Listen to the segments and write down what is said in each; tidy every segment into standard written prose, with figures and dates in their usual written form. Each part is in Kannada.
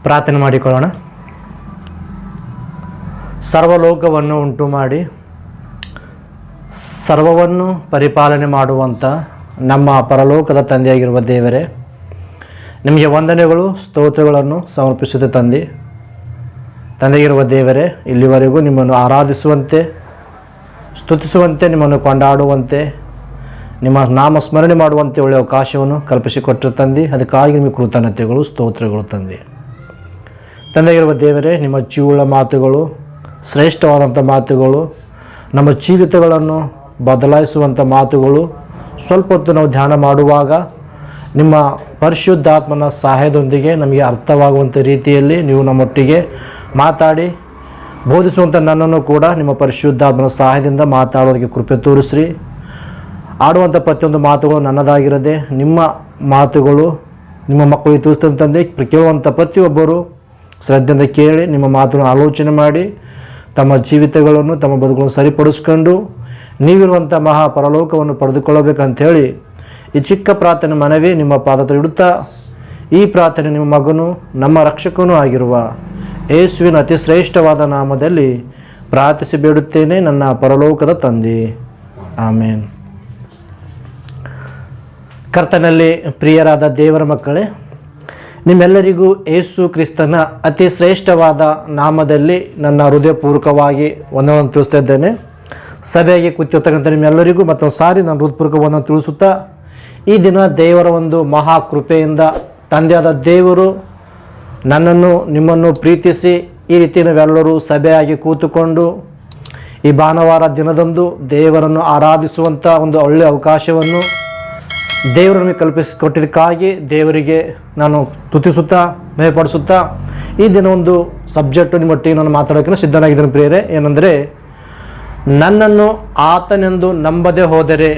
ಪ್ರಾರ್ಥನೆ ಮಾಡಿಕೊಳ್ಳೋಣ. ಸರ್ವಲೋಕವನ್ನು ಉಂಟು ಮಾಡಿ ಸರ್ವವನ್ನು ಪರಿಪಾಲನೆ ಮಾಡುವಂಥ ನಮ್ಮ ಪರಲೋಕದ ತಂದೆಯಾಗಿರುವ ದೇವರೇ, ನಿಮಗೆ ವಂದನೆಗಳು ಸ್ತೋತ್ರಗಳನ್ನು ಸಮರ್ಪಿಸುತ್ತೆ. ತಂದೆಯಾಗಿರುವ ದೇವರೇ, ಇಲ್ಲಿವರೆಗೂ ನಿಮ್ಮನ್ನು ಆರಾಧಿಸುವಂತೆ, ಸ್ತುತಿಸುವಂತೆ, ನಿಮ್ಮನ್ನು ಕೊಂಡಾಡುವಂತೆ, ನಿಮ್ಮ ನಾಮಸ್ಮರಣೆ ಮಾಡುವಂತೆ ಒಳ್ಳೆಯ ಅವಕಾಶವನ್ನು ಕಲ್ಪಿಸಿಕೊಟ್ಟರು ತಂದೆ. ಅದಕ್ಕಾಗಿ ನಿಮಗೆ ಕೃತಜ್ಞತೆಗಳು ಸ್ತೋತ್ರಗಳು ತಂದೆಯಾಗಿರುವ ದೇವರೇ, ನಿಮ್ಮ ಜೀವಳ ಮಾತುಗಳು, ಶ್ರೇಷ್ಠವಾದಂಥ ಮಾತುಗಳು, ನಮ್ಮ ಜೀವಿತಗಳನ್ನು ಬದಲಾಯಿಸುವಂಥ ಮಾತುಗಳು ಸ್ವಲ್ಪ ಹೊತ್ತು ನಾವು ಧ್ಯಾನ ಮಾಡುವಾಗ ನಿಮ್ಮ ಪರಿಶುದ್ಧಾತ್ಮನ ಸಹಾಯದೊಂದಿಗೆ ನಮಗೆ ಅರ್ಥವಾಗುವಂಥ ರೀತಿಯಲ್ಲಿ ನೀವು ನಮ್ಮೊಟ್ಟಿಗೆ ಮಾತಾಡಿ ಬೋಧಿಸುವಂಥ ನನ್ನನ್ನು ಕೂಡ ನಿಮ್ಮ ಪರಿಶುದ್ಧಾತ್ಮನ ಸಹಾಯದಿಂದ ಮಾತಾಡೋದಕ್ಕೆ ಕೃಪೆ ತೋರಿಸ್ರಿ. ಆಡುವಂಥ ಪ್ರತಿಯೊಂದು ಮಾತುಗಳು ನನ್ನದಾಗಿರದೆ ನಿಮ್ಮ ಮಾತುಗಳು ನಿಮ್ಮ ಮಕ್ಕಳಿಗೆ ತಿಳಿಸ್ತಂತಂದೆ ಕೇಳುವಂಥ ಪ್ರತಿಯೊಬ್ಬರು ಶ್ರದ್ಧೆಯಿಂದ ಕೇಳಿ ನಿಮ್ಮ ಮಾತುಗಳನ್ನು ಆಲೋಚನೆ ಮಾಡಿ ತಮ್ಮ ಜೀವಿತಗಳನ್ನು ತಮ್ಮ ಬದುಕುಗಳನ್ನು ಸರಿಪಡಿಸ್ಕೊಂಡು ನೀವಿರುವಂಥ ಮಹಾ ಪರಲೋಕವನ್ನು ಪಡೆದುಕೊಳ್ಳಬೇಕಂಥೇಳಿ ಈ ಚಿಕ್ಕ ಪ್ರಾರ್ಥನೆ ಮನವಿ ನಿಮ್ಮ ಪಾದದಲ್ಲಿ ಇಡುತ್ತಾ, ಈ ಪ್ರಾರ್ಥನೆ ನಿಮ್ಮ ಮಗನು ನಮ್ಮ ರಕ್ಷಕನೂ ಆಗಿರುವ ಯೇಸುವಿನ ಅತಿ ಶ್ರೇಷ್ಠವಾದ ನಾಮದಲ್ಲಿ ಪ್ರಾರ್ಥಿಸಿ ಬೇಡುತ್ತೇನೆ, ನನ್ನ ಪರಲೋಕದ ತಂದೆ, ಆಮೇನ್. ಕರ್ತನಲ್ಲಿ ಪ್ರಿಯರಾದ ದೇವರ ಮಕ್ಕಳೇ, ನಿಮ್ಮೆಲ್ಲರಿಗೂ ಯೇಸು ಕ್ರಿಸ್ತನ ಅತಿ ಶ್ರೇಷ್ಠವಾದ ನಾಮದಲ್ಲಿ ನನ್ನ ಹೃದಯಪೂರ್ವಕವಾಗಿ ವಂದನೆಯನ್ನು ತಿಳಿಸ್ತಾ ಇದ್ದೇನೆ. ಸಭೆಯಾಗಿ ಕೂತಿರ್ತಕ್ಕಂಥ ನಿಮ್ಮೆಲ್ಲರಿಗೂ ಮತ್ತೊಂದು ಸಾರಿ ನಾನು ಹೃದಯಪೂರ್ವಕ ವಂದನೆ ತಿಳಿಸುತ್ತಾ, ಈ ದಿನ ದೇವರ ಒಂದು ಮಹಾ ಕೃಪೆಯಿಂದ ತಂದೆಯಾದ ದೇವರು ನನ್ನನ್ನು ನಿಮ್ಮನ್ನು ಪ್ರೀತಿಸಿ ಈ ರೀತಿ ನಾವೆಲ್ಲರೂ ಸಭೆಯಾಗಿ ಕೂತುಕೊಂಡು ಈ ಭಾನುವಾರ ದಿನದಂದು ದೇವರನ್ನು ಆರಾಧಿಸುವಂಥ ಒಂದು ಒಳ್ಳೆಯ ಅವಕಾಶವನ್ನು ದೇವರು ನಮಗೆ ಕಲ್ಪಿಸಿಕೊಟ್ಟಿದ್ದಕ್ಕಾಗಿ ದೇವರಿಗೆ ನಾನು ಸ್ತುತಿಸುತ್ತಾ ಮೇಪಡಿಸುತ್ತಾ ಈ ದಿನ ಒಂದು ಸಬ್ಜೆಕ್ಟು ನಿಮ್ಮೊಟ್ಟಿಗೆ ನಾನು ಮಾತಾಡೋಕ್ಕೆ ಸಿದ್ಧನಾಗಿದ್ದೇನೆ ಪ್ರಿಯರೇ. ಏನಂದರೆ, ನನ್ನನ್ನು ಆತನೆಂದು ನಂಬದೆ ಹೋದರೆ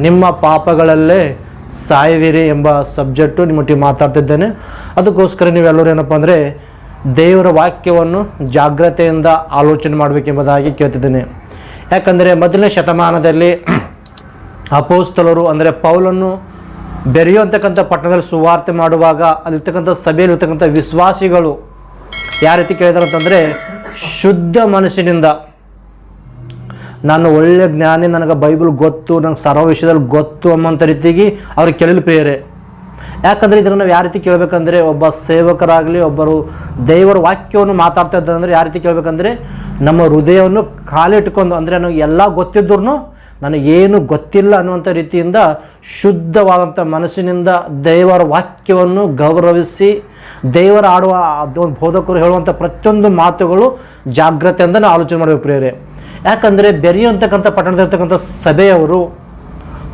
ನಿಮ್ಮ ಪಾಪಗಳಲ್ಲೇ ಸಾಯುವಿರಿ ಎಂಬ ಸಬ್ಜೆಕ್ಟು ನಿಮ್ಮೊಟ್ಟಿಗೆ ಮಾತಾಡ್ತಿದ್ದೇನೆ. ಅದಕ್ಕೋಸ್ಕರ ನೀವೆಲ್ಲರೂ ಏನಪ್ಪ ಅಂದರೆ ದೇವರ ವಾಕ್ಯವನ್ನು ಜಾಗ್ರತೆಯಿಂದ ಆಲೋಚನೆ ಮಾಡಬೇಕೆಂಬುದಾಗಿ ಕೇಳ್ತಿದ್ದೇನೆ. ಯಾಕಂದರೆ ಮೊದಲನೇ ಶತಮಾನದಲ್ಲಿ ಅಪೋಸ್ತಲರು ಅಂದರೆ ಪೌಲನ್ನು ಬೆರೆಯುವಂತಕ್ಕಂಥ ಪಟ್ಟಣದಲ್ಲಿ ಸುವಾರ್ತೆ ಮಾಡುವಾಗ ಅಲ್ಲಿರ್ತಕ್ಕಂಥ ಸಭೆಯಲ್ಲಿರ್ತಕ್ಕಂಥ ವಿಶ್ವಾಸಿಗಳು ಯಾವ ರೀತಿ ಕೇಳಿದಾರೆ ಅಂತಂದರೆ, ಶುದ್ಧ ಮನಸ್ಸಿನಿಂದ, ನಾನು ಒಳ್ಳೆಯ ಜ್ಞಾನಿ, ನನಗೆ ಬೈಬಲ್ ಗೊತ್ತು, ನನಗೆ ಸರ್ವ ವಿಷಯದಲ್ಲಿ ಗೊತ್ತು ಅನ್ನೋಂಥ ರೀತಿಗೆ ಅವ್ರಿಗೆ ಕೇಳಲು ಪ್ರಿಯರೇ. ಯಾಕಂದರೆ ಇದನ್ನು ನಾವು ಯಾವ ರೀತಿ ಕೇಳಬೇಕಂದ್ರೆ, ಒಬ್ಬ ಸೇವಕರಾಗಲಿ ಒಬ್ಬರು ದೇವರ ವಾಕ್ಯವನ್ನು ಮಾತಾಡ್ತಾ ಇದ್ದಂದರೆ ಯಾವ ರೀತಿ ಕೇಳಬೇಕಂದ್ರೆ, ನಮ್ಮ ಹೃದಯವನ್ನು ಕಾಲಿಟ್ಕೊಂಡು, ಅಂದರೆ ನನಗೆ ಎಲ್ಲ ಗೊತ್ತಿದ್ರೂ ನನಗೇನು ಗೊತ್ತಿಲ್ಲ ಅನ್ನುವಂಥ ರೀತಿಯಿಂದ ಶುದ್ಧವಾದಂಥ ಮನಸ್ಸಿನಿಂದ ದೇವರ ವಾಕ್ಯವನ್ನು ಗೌರವಿಸಿ ದೇವರ ಆಡುವ ಬೋಧಕರು ಹೇಳುವಂಥ ಪ್ರತಿಯೊಂದು ಮಾತುಗಳು ಜಾಗ್ರತೆಯಿಂದ ನಾವು ಆಲೋಚನೆ ಮಾಡಬೇಕು ಪ್ರಿಯರೇ. ಯಾಕಂದರೆ ಬೆರೆಯುವಂತಕ್ಕಂಥ ಪಟ್ಟಣದಲ್ಲಿರ್ತಕ್ಕಂಥ ಸಭೆಯವರು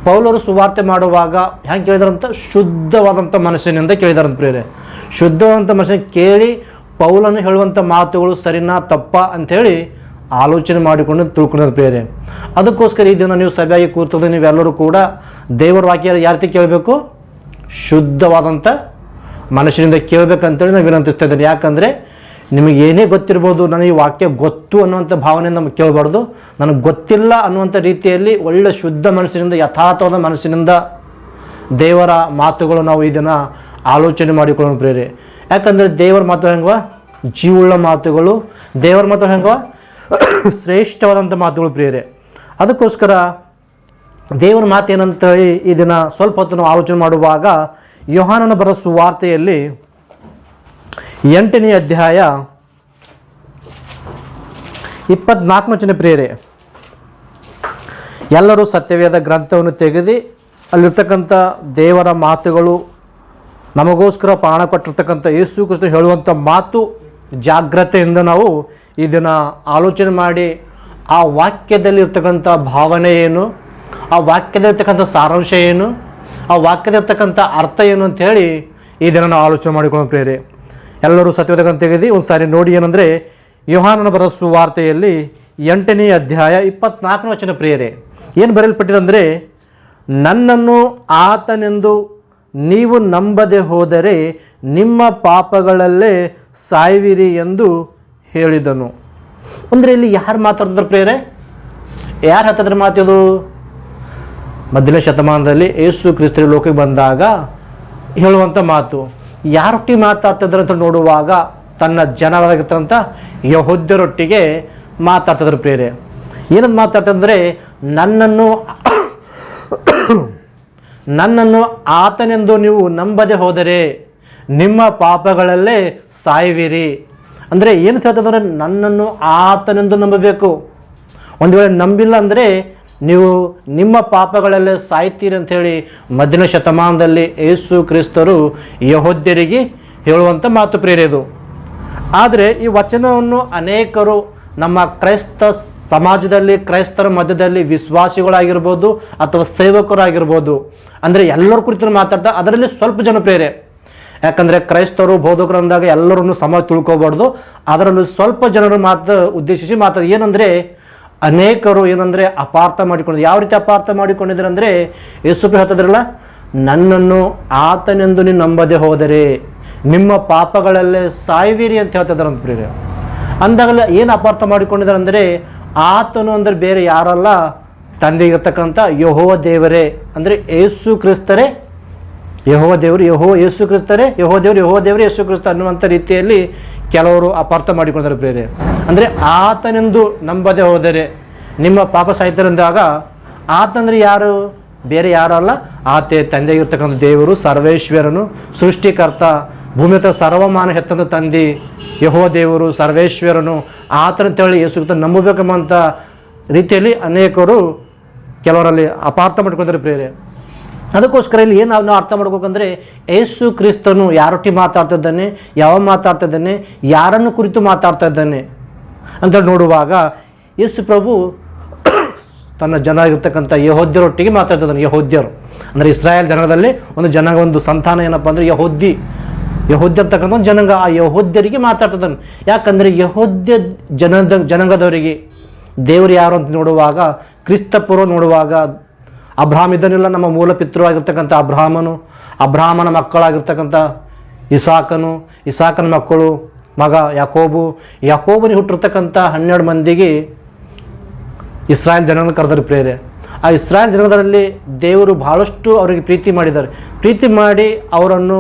ಪೌಲರು ಸುವಾರ್ತೆ ಮಾಡುವಾಗ ಹೆಂಗೆ ಕೇಳಿದಾರಂತ, ಶುದ್ಧವಾದಂಥ ಮನಸ್ಸಿನಿಂದ ಕೇಳಿದಾರಂತ ಪ್ರಿಯರೇ. ಶುದ್ಧವಾದಂಥ ಮನಸ್ಸಿನ ಕೇಳಿ ಪೌಲನು ಹೇಳುವಂಥ ಮಾತುಗಳು ಸರಿನಾ ತಪ್ಪ ಅಂಥೇಳಿ ಆಲೋಚನೆ ಮಾಡಿಕೊಂಡು ತಿಳ್ಕೊಂಡಿದ್ದಾರೆ ಪ್ರಿಯರೇ. ಅದಕ್ಕೋಸ್ಕರ ಈ ದಿನ ನೀವು ಸಭೆಯಾಗಿ ಕೂತದ್ದು ನೀವೆಲ್ಲರೂ ಕೂಡ ದೇವರ ವಾಕ್ಯ ಯಾವ ರೀತಿ ಕೇಳಬೇಕು, ಶುದ್ಧವಾದಂಥ ಮನಸ್ಸಿನಿಂದ ಕೇಳಬೇಕಂತೇಳಿ ನಾನು ವಿನಂತಿಸ್ತಾ ಇದ್ದೇನೆ. ಯಾಕಂದರೆ ನಿಮಗೆ ಏನೇ ಗೊತ್ತಿರ್ಬೋದು, ನನಗೆ ಈ ವಾಕ್ಯ ಗೊತ್ತು ಅನ್ನುವಂಥ ಭಾವನೆಯಿಂದ ನಮಗೆ ಕೇಳಬಾರ್ದು. ನನಗೆ ಗೊತ್ತಿಲ್ಲ ಅನ್ನುವಂಥ ರೀತಿಯಲ್ಲಿ ಒಳ್ಳೆ ಶುದ್ಧ ಮನಸ್ಸಿನಿಂದ, ಯಥಾರ್ಥವಾದ ಮನಸ್ಸಿನಿಂದ ದೇವರ ಮಾತುಗಳು ನಾವು ಈ ದಿನ ಆಲೋಚನೆ ಮಾಡಿಕೊಳ್ಳೋಣ ಪ್ರಿಯರೇ. ಯಾಕಂದರೆ ದೇವರ ಮಾತು ಹೆಂಗವ, ಜೀವವುಳ್ಳ ಮಾತುಗಳು, ದೇವರ ಮಾತು ಹೆಂಗವ, ಶ್ರೇಷ್ಠವಾದಂಥ ಮಾತುಗಳು ಪ್ರಿಯರೇ. ಅದಕ್ಕೋಸ್ಕರ ದೇವರ ಮಾತೇನಂತೇಳಿ ಈ ದಿನ ಸ್ವಲ್ಪ ಹೊತ್ತು ನಾವು ಆಲೋಚನೆ ಮಾಡುವಾಗ, ಯೋಹಾನನ ಬರೆದ ಸುವಾರ್ತೆಯಲ್ಲಿ 8ನೇ ಅಧ್ಯಾಯ 24 ಪ್ರಿಯರೇ, ಎಲ್ಲರೂ ಸತ್ಯವೇದ ಗ್ರಂಥವನ್ನು ತೆಗೆದು ಅಲ್ಲಿರ್ತಕ್ಕಂಥ ದೇವರ ಮಾತುಗಳು, ನಮಗೋಸ್ಕರ ಪ್ರಾಣ ಕೊಟ್ಟಿರ್ತಕ್ಕಂಥ ಯೇಸು ಕ್ರಿಸ್ತ ಹೇಳುವಂಥ ಮಾತು ಜಾಗ್ರತೆಯಿಂದ ನಾವು ಈ ದಿನ ಆಲೋಚನೆ ಮಾಡಿ ಆ ವಾಕ್ಯದಲ್ಲಿರ್ತಕ್ಕಂಥ ಭಾವನೆ ಏನು, ಆ ವಾಕ್ಯದಲ್ಲಿರ್ತಕ್ಕಂಥ ಸಾರಾಂಶ ಏನು, ಆ ವಾಕ್ಯದಲ್ಲಿರ್ತಕ್ಕಂಥ ಅರ್ಥ ಏನು ಅಂಥೇಳಿ ಈ ದಿನ ನಾವು ಆಲೋಚನೆ ಮಾಡಿಕೊಳ್ಳೋಣ ಪ್ರಿಯರೇ. ಎಲ್ಲರೂ ಸತ್ಯವೇದ ಗ್ರಂಥ ತೆಗೆದು ಒಂದು ಸಾರಿ ನೋಡಿ. ಏನಂದರೆ, ಯೋಹಾನನ ಬರೆದ ಸುವಾರ್ತೆಯಲ್ಲಿ 8ನೇ ಅಧ್ಯಾಯ 24 ಪ್ರಿಯರೇ, ಏನು ಬರೆಯಲ್ಪಟ್ಟಿದೆ, ನನ್ನನ್ನು ಆತನೆಂದು ನೀವು ನಂಬದೆ ಹೋದರೆ ನಿಮ್ಮ ಪಾಪಗಳಲ್ಲೇ ಸಾಯುವಿರಿ ಎಂದು ಹೇಳಿದನು. ಅಂದರೆ ಇಲ್ಲಿ ಯಾರು ಮಾತಾಡ್ತಾರೆ ಪ್ರಿಯರೇ? ಯಾರು ಹತ್ತಿರ ಮಾತಿದು? ಮೊದಲನೇ ಶತಮಾನದಲ್ಲಿ ಯೇಸು ಕ್ರಿಸ್ತರು ಲೋಕಕ್ಕೆ ಬಂದಾಗ ಹೇಳುವಂಥ ಮಾತು. ಯಾರೊಟ್ಟಿಗೆ ಮಾತಾಡ್ತಿದ್ರು ಅಂತ ನೋಡುವಾಗ ತನ್ನ ಜನರಾಗಿರ್ತಂಥ ಯಹೂದ್ಯರೊಟ್ಟಿಗೆ ಮಾತಾಡ್ತಿದ್ರು ಪ್ರಿಯರೇ. ಏನಂತ ಮಾತಾಡ್ತಂದರೆ, ನನ್ನನ್ನು ಆತನೆಂದು ನೀವು ನಂಬದೆ ಹೋದರೆ ನಿಮ್ಮ ಪಾಪಗಳಲ್ಲೇ ಸಾಯುವಿರಿ. ಅಂದರೆ ಏನು ಹೇಳ್ತದಂದರೆ, ನನ್ನನ್ನು ಆತನೆಂದು ನಂಬಬೇಕು. ಒಂದು ವೇಳೆ ನಂಬಿಲ್ಲ ಅಂದರೆ ನೀವು ನಿಮ್ಮ ಪಾಪಗಳಲ್ಲೇ ಸಾಯ್ತೀರಿ ಅಂಥೇಳಿ ಮೊದಲನೇ ಶತಮಾನದಲ್ಲಿ ಯೇಸು ಕ್ರಿಸ್ತರು ಯಹೂದ್ಯರಿಗೆ ಹೇಳುವಂಥ ಮಾತು ಪ್ರಿಯರೇ. ಆದರೆ ಈ ವಚನವನ್ನು ಅನೇಕರು ನಮ್ಮ ಕ್ರೈಸ್ತ ಸಮಾಜದಲ್ಲಿ, ಕ್ರೈಸ್ತರ ಮಧ್ಯದಲ್ಲಿ ವಿಶ್ವಾಸಿಗಳಾಗಿರ್ಬೋದು ಅಥವಾ ಸೇವಕರಾಗಿರ್ಬೋದು, ಅಂದರೆ ಎಲ್ಲರ ಕುರಿತು ಮಾತಾಡ್ತಾ ಅದರಲ್ಲಿ ಸ್ವಲ್ಪ ಜನ ಪ್ರಿಯರೇ. ಯಾಕಂದರೆ ಕ್ರೈಸ್ತರು ಬೋಧಕರು ಅಂದಾಗ ಎಲ್ಲರನ್ನು ಸಮಾಜ ತಿಳ್ಕೊಬಾರ್ದು. ಅದರಲ್ಲೂ ಸ್ವಲ್ಪ ಜನರು ಉದ್ದೇಶಿಸಿ ಏನಂದರೆ, ಅನೇಕರು ಏನಂದರೆ ಅಪಾರ್ಥ ಮಾಡಿಕೊಂಡಿದ್ರು. ಯಾವ ರೀತಿ ಅಪಾರ್ಥ ಮಾಡಿಕೊಂಡಿದ್ದಾರೆ ಅಂದರೆ, ಯೇಸು ಹೇಳ್ತಿದ್ರಲ್ಲ, ನನ್ನನ್ನು ಆತನೆಂದು ನೀವು ನಂಬದೆ ಹೋದರೆ ನಿಮ್ಮ ಪಾಪಗಳಲ್ಲೇ ಸಾಯುವಿರಿ ಅಂತ ಹೇಳ್ತಿದ್ದಾರೆ ಅಂತ ಪ್ರಿಯರೇ. ಅಂದಾಗಲೇ ಏನು ಅಪಾರ್ಥ ಮಾಡಿಕೊಂಡಿದ್ದಾರೆ ಅಂದರೆ, ಆತನು ಅಂದರೆ ಬೇರೆ ಯಾರಲ್ಲ, ತಂದೆ ಇರತಕ್ಕಂಥ ಯೆಹೋವ ದೇವರೇ, ಅಂದರೆ ಯೇಸು ಕ್ರಿಸ್ತರೇ ಯೆಹೋವ ದೇವರು, ಯೇಸು ಕ್ರಿಸ್ತರೇ ಯೆಹೋವ ದೇವರು ಯೇಸು ಕ್ರಿಸ್ತ ಅನ್ನುವಂಥ ರೀತಿಯಲ್ಲಿ ಕೆಲವರು ಅಪಾರ್ಥ ಮಾಡಿಕೊಂಡಿದ್ದಾರೆ ಪ್ರಿಯರೇ. ಅಂದರೆ ಆತನೆಂದು ನಂಬದೆ ಹೋದರೆ ನಿಮ್ಮ ಪಾಪ ಸಾಯ್ತಾರಂದಾಗ, ಆತಂದರೆ ಯಾರು, ಬೇರೆ ಯಾರಲ್ಲ, ಆತೆ ತಂದೆಗಿರ್ತಕ್ಕಂಥ ದೇವರು, ಸರ್ವೇಶ್ವರನು, ಸೃಷ್ಟಿಕರ್ತ, ಭೂಮಿ ಹತ್ರ ಸರ್ವಮಾನ ಹೆತ್ತಂಥ ತಂದೆ ಯೆಹೋವ ದೇವರು, ಸರ್ವೇಶ್ವರನು, ಆತನಂತೇಳಿ ಯೇಸು ಕ್ರಿಸ್ತ ನಂಬಬೇಕೆಂಬಂಥ ರೀತಿಯಲ್ಲಿ ಅನೇಕರು ಕೆಲವರಲ್ಲಿ ಅಪಾರ್ಥ ಮಾಡ್ಕೊಂತಾರೆ ಪ್ರಿಯರೇ. ಅದಕ್ಕೋಸ್ಕರ ಇಲ್ಲಿ ಏನು ನಾವು ಅರ್ಥ ಮಾಡ್ಬೇಕಂದ್ರೆ, ಯೇಸು ಕ್ರಿಸ್ತನು ಯಾರೊಟ್ಟಿಗೆ ಮಾತಾಡ್ತಿದ್ದಾನೆ, ಯಾವ ಮಾತಾಡ್ತಿದ್ದಾನೆ, ಯಾರನ್ನು ಕುರಿತು ಮಾತಾಡ್ತಾ ಇದ್ದಾನೆ ಅಂತ ನೋಡುವಾಗ, ಯೇಸು ಪ್ರಭು ತನ್ನ ಜನ ಇರ್ತಕ್ಕಂಥ ಯಹೂದ್ಯರೊಟ್ಟಿಗೆ ಮಾತಾಡ್ತಿದ್ದಾನೆ. ಯಹೂದ್ಯರು ಅಂದರೆ ಇಸ್ರಾಯೇಲ್ ಜನಾಂಗದಲ್ಲಿ ಒಂದು ಜನಾಂಗ, ಒಂದು ಸಂತಾನ ಏನಪ್ಪ ಅಂದರೆ ಯಹೂದ್ಯ ಅಂತಕ್ಕಂಥ ಒಂದು ಜನಾಂಗ. ಆ ಯಹೂದ್ಯರಿಗೆ ಮಾತಾಡ್ತಿದ್ದಾನೆ. ಯಾಕಂದರೆ ಯಹೂದ್ಯ ಜನಾಂಗದವರಿಗೆ ದೇವರು ಯಾರು ಅಂತ ನೋಡುವಾಗ, ಕ್ರಿಸ್ತಪೂರ್ವ ನೋಡುವಾಗ, ಅಬ್ರಹಾಮ್ ಇದನ್ನೆಲ್ಲ ನಮ್ಮ ಮೂಲ ಪಿತೃ ಆಗಿರ್ತಕ್ಕಂಥ ಅಬ್ರಹಾಮನ ಮಕ್ಕಳಾಗಿರ್ತಕ್ಕಂಥ ಇಸಾಕನ ಮಕ್ಕಳು ಮಗ ಯಾಕೋಬನಿಗೆ ಹುಟ್ಟಿರ್ತಕ್ಕಂಥ 12 ಮಂದಿಗೆ ಇಸ್ರಾಯೇಲ್ ಜನಾಂಗ ಕರೆದರು ಪ್ರಿಯರೇ. ಆ ಇಸ್ರಾಯೇಲ್ ಜನಾಂಗದಲ್ಲಿ ದೇವರು ಬಹಳಷ್ಟು ಅವರಿಗೆ ಪ್ರೀತಿ ಮಾಡಿದ್ದಾರೆ. ಪ್ರೀತಿ ಮಾಡಿ ಅವರನ್ನು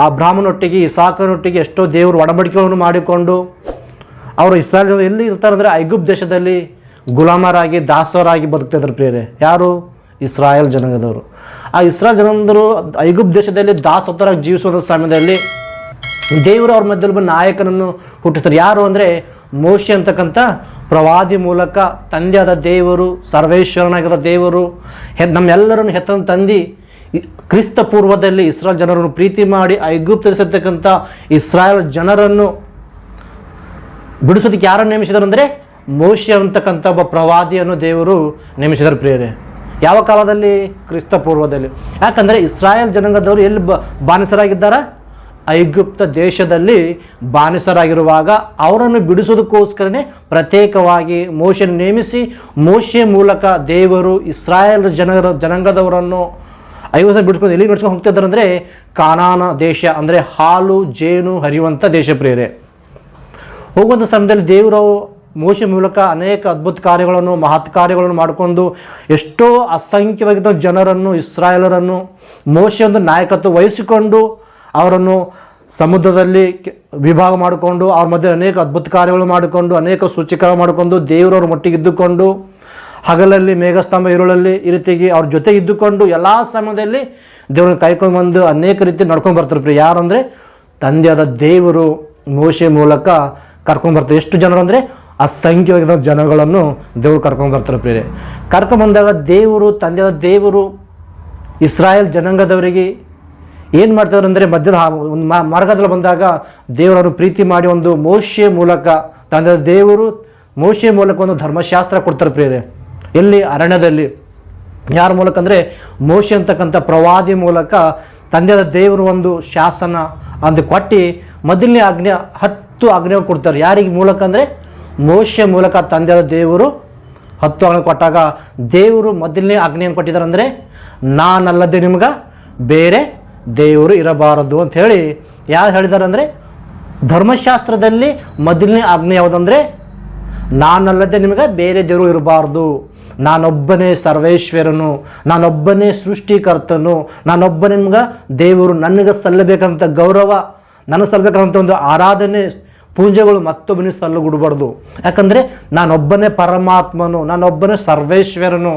ಅಬ್ರಹಾಮನೊಟ್ಟಿಗೆ ಇಸಾಕನೊಟ್ಟಿಗೆ ಎಷ್ಟೋ ದೇವರು ಒಡಂಬಡಿಕೆಗಳನ್ನು ಮಾಡಿಕೊಂಡು ಅವರು ಇಸ್ರಾಯೇಲ್ ಜನ ಎಲ್ಲಿ ಇರ್ತಾರೆ ಅಂದರೆ ಐಗುಪ್ತ ದೇಶದಲ್ಲಿ ಗುಲಾಮರಾಗಿ ದಾಸರಾಗಿ ಬದುಕ್ತಿದ್ರು ಪ್ರಿಯರೇ. ಯಾರು? ಇಸ್ರಾಯೇಲ್ ಜನಾಂಗದವರು. ಆ ಇಸ್ರಾಯೇಲ್ ಜನಾಂಗದವರು ಐಗುಪ್ತ ದೇಶದಲ್ಲಿ ದಾಸರಾಗಿ ಜೀವಿಸುವ ಸಮಯದಲ್ಲಿ ದೇವರು ಅವ್ರ ಮಧ್ಯದಲ್ಲಿ ಬಂದು ನಾಯಕನನ್ನು ಹುಟ್ಟಿಸ್ತಾರೆ. ಯಾರು ಅಂದರೆ ಮೋಶೆ ಅಂತಕ್ಕಂಥ ಪ್ರವಾದಿ ಮೂಲಕ ತಂದೆಯಾದ ದೇವರು, ಸರ್ವೇಶ್ವರನಾಗಿರೋ ದೇವರು, ನಮ್ಮೆಲ್ಲರನ್ನು ಹೆತ್ತನ ತಂದೆ ಕ್ರಿಸ್ತ ಪೂರ್ವದಲ್ಲಿ ಇಸ್ರಾಯೇಲ್ ಜನರನ್ನು ಪ್ರೀತಿ ಮಾಡಿ ಐಗುಪ್ತಿರ್ತಕ್ಕಂಥ ಇಸ್ರಾಯೇಲ್ ಜನರನ್ನು ಬಿಡಿಸೋದಕ್ಕೆ ಯಾರನ್ನು ನೇಮಿಸಿದರು ಅಂದರೆ ಮೋಶೆ ಅಂತಕ್ಕಂಥ ಒಬ್ಬ ಪ್ರವಾದಿಯನ್ನು ದೇವರು ನೇಮಿಸಿದರು ಪ್ರಿಯರೇ. ಯಾವ ಕಾಲದಲ್ಲಿ? ಕ್ರಿಸ್ತ ಪೂರ್ವದಲ್ಲಿ. ಯಾಕಂದರೆ ಇಸ್ರಾಯೇಲ್ ಜನಾಂಗದವರು ಎಲ್ಲಿ ಬಾನಿಸರಾಗಿದ್ದಾರೆ? ಐಗುಪ್ತ ದೇಶದಲ್ಲಿ ಬಾನಿಸರಾಗಿರುವಾಗ ಅವರನ್ನು ಬಿಡಿಸೋದಕ್ಕೋಸ್ಕರನೇ ಪ್ರತ್ಯೇಕವಾಗಿ ಮೋಶೆಯನ್ನು ನೇಮಿಸಿ, ಮೋಶೆ ಮೂಲಕ ದೇವರು ಇಸ್ರಾಯೇಲ್ ಜನಾಂಗದವರನ್ನು ಐಗುಪ್ತ ಬಿಡಿಸ್ಕೊಂಡು ಎಲ್ಲಿ ನಡ್ಸ್ಕೊಂಡು ಹೋಗ್ತಿದ್ದಾರೆ ಅಂದರೆ ಕಾನಾನ ದೇಶ, ಅಂದರೆ ಹಾಲು ಜೇನು ಹರಿಯುವಂಥ ದೇಶ ಪ್ರಿಯರೇ. ಹೋಗುವಂಥ ಸಮಯದಲ್ಲಿ ದೇವರು ಮೋಶೆ ಮೂಲಕ ಅನೇಕ ಅದ್ಭುತ ಕಾರ್ಯಗಳನ್ನು, ಮಹತ್ ಕಾರ್ಯಗಳನ್ನು ಮಾಡಿಕೊಂಡು ಎಷ್ಟೋ ಅಸಂಖ್ಯವಾಗಿದ್ದ ಜನರನ್ನು, ಇಸ್ರಾಯೇಲರನ್ನು ಮೋಶೆ ಒಂದು ನಾಯಕತ್ವ ವಹಿಸಿಕೊಂಡು ಅವರನ್ನು ಸಮುದ್ರದಲ್ಲಿ ವಿಭಾಗ ಮಾಡಿಕೊಂಡು ಅವ್ರ ಮಧ್ಯೆ ಅನೇಕ ಅದ್ಭುತ ಕಾರ್ಯಗಳು ಮಾಡಿಕೊಂಡು ಅನೇಕ ಸೂಚಕ ಮಾಡಿಕೊಂಡು ದೇವರವ್ರ ಮಟ್ಟಿಗೆ ಇದ್ದುಕೊಂಡು ಹಗಲಲ್ಲಿ ಮೇಘಸ್ತಂಭ ಇರುಳಲ್ಲಿ ಈ ರೀತಿಯಾಗಿ ಅವ್ರ ಜೊತೆ ಇದ್ದುಕೊಂಡು ಎಲ್ಲ ಸಮಯದಲ್ಲಿ ದೇವ್ರನ್ನ ಕಾಯ್ಕೊಂಡು ಬಂದು ಅನೇಕ ರೀತಿ ನಡ್ಕೊಂಡು ಬರ್ತಾರೆ ಪ್ರಿಯ. ಯಾರು ಅಂದರೆ ತಂದೆಯಾದ ದೇವರು ಮೋಶೆ ಮೂಲಕ ಕರ್ಕೊಂಡು ಬರ್ತಾರೆ. ಎಷ್ಟು ಜನರು ಅಂದರೆ ಅಸಂಖ್ಯವಾಗಿದ್ದ ಜನಗಳನ್ನು ದೇವರು ಕರ್ಕೊಂಡು ಬರ್ತಾರೆ ಪ್ರಿಯರೇ. ಕರ್ಕೊಂಡ್ಬಂದಾಗ ದೇವರು, ತಂದೆಯಾದ ದೇವರು ಇಸ್ರಾಯೇಲ್ ಜನಾಂಗದವರಿಗೆ ಏನು ಮಾಡ್ತಾರೆ ಅಂದರೆ ಮಧ್ಯದ ಒಂದು ಮಾರ್ಗದಲ್ಲಿ ಬಂದಾಗ ದೇವರನ್ನು ಪ್ರೀತಿ ಮಾಡಿ ಒಂದು ಮೋಶೆ ಮೂಲಕ, ತಂದೆಯಾದ ದೇವರು ಮೋಶೆ ಮೂಲಕ ಒಂದು ಧರ್ಮಶಾಸ್ತ್ರ ಕೊಡ್ತಾರೆ ಪ್ರಿಯರೇ. ಎಲ್ಲಿ? ಅರಣ್ಯದಲ್ಲಿ. ಯಾರ ಮೂಲಕ ಅಂದರೆ ಮೋಶೆ ಅಂತಕ್ಕಂಥ ಪ್ರವಾದಿ ಮೂಲಕ ತಂದೆಯಾದ ದೇವರು ಒಂದು ಶಾಸನ ಅಂದು ಕೊಟ್ಟು ಮೊದಲನೇ ಆಜ್ಞೆ 10 ಆಜ್ಞೆಗಳು ಕೊಡ್ತಾರೆ. ಯಾರಿಗೆ ಮೂಲಕ ಅಂದರೆ ಮೋಶೆ ಮೂಲಕ ತಂದೆಯಾದ ದೇವರು 10 ಆಜ್ಞೆ ಕೊಟ್ಟಾಗ ದೇವರು ಮೊದಲನೇ ಆಜ್ಞೆಯನ್ನು ಕೊಟ್ಟಿದ್ದಾರೆ ಅಂದರೆ ನಾನಲ್ಲದೆ ನಿಮ್ಗೆ ಬೇರೆ ದೇವರು ಇರಬಾರದು ಅಂಥೇಳಿ ಯಾರು ಹೇಳಿದ್ದಾರೆ ಅಂದರೆ ಧರ್ಮಶಾಸ್ತ್ರದಲ್ಲಿ ಮೊದಲನೇ ಆಜ್ಞೆ ಯಾವುದಂದರೆ ನಾನಲ್ಲದೆ ನಿಮಗೆ ಬೇರೆ ದೇವರು ಇರಬಾರ್ದು. ನಾನೊಬ್ಬನೇ ಸರ್ವೇಶ್ವರನು, ನಾನೊಬ್ಬನೇ ಸೃಷ್ಟಿಕರ್ತನು, ನಾನೊಬ್ಬನೇ ನಿಮ್ಗೆ ದೇವರು, ನನಗೆ ಸಲ್ಲಬೇಕಂತ ಗೌರವ, ನನಗೆ ಸಲ್ಲಬೇಕಂತ ಒಂದು ಆರಾಧನೆ ಪೂಜೆಗಳು ಮತ್ತೊಬ್ಬನಿಗೆ ಸಲ್ಲುಗುಡಬಾರ್ದು. ಯಾಕಂದರೆ ನಾನೊಬ್ಬನೇ ಪರಮಾತ್ಮನು, ನಾನೊಬ್ಬನೇ ಸರ್ವೇಶ್ವರನು.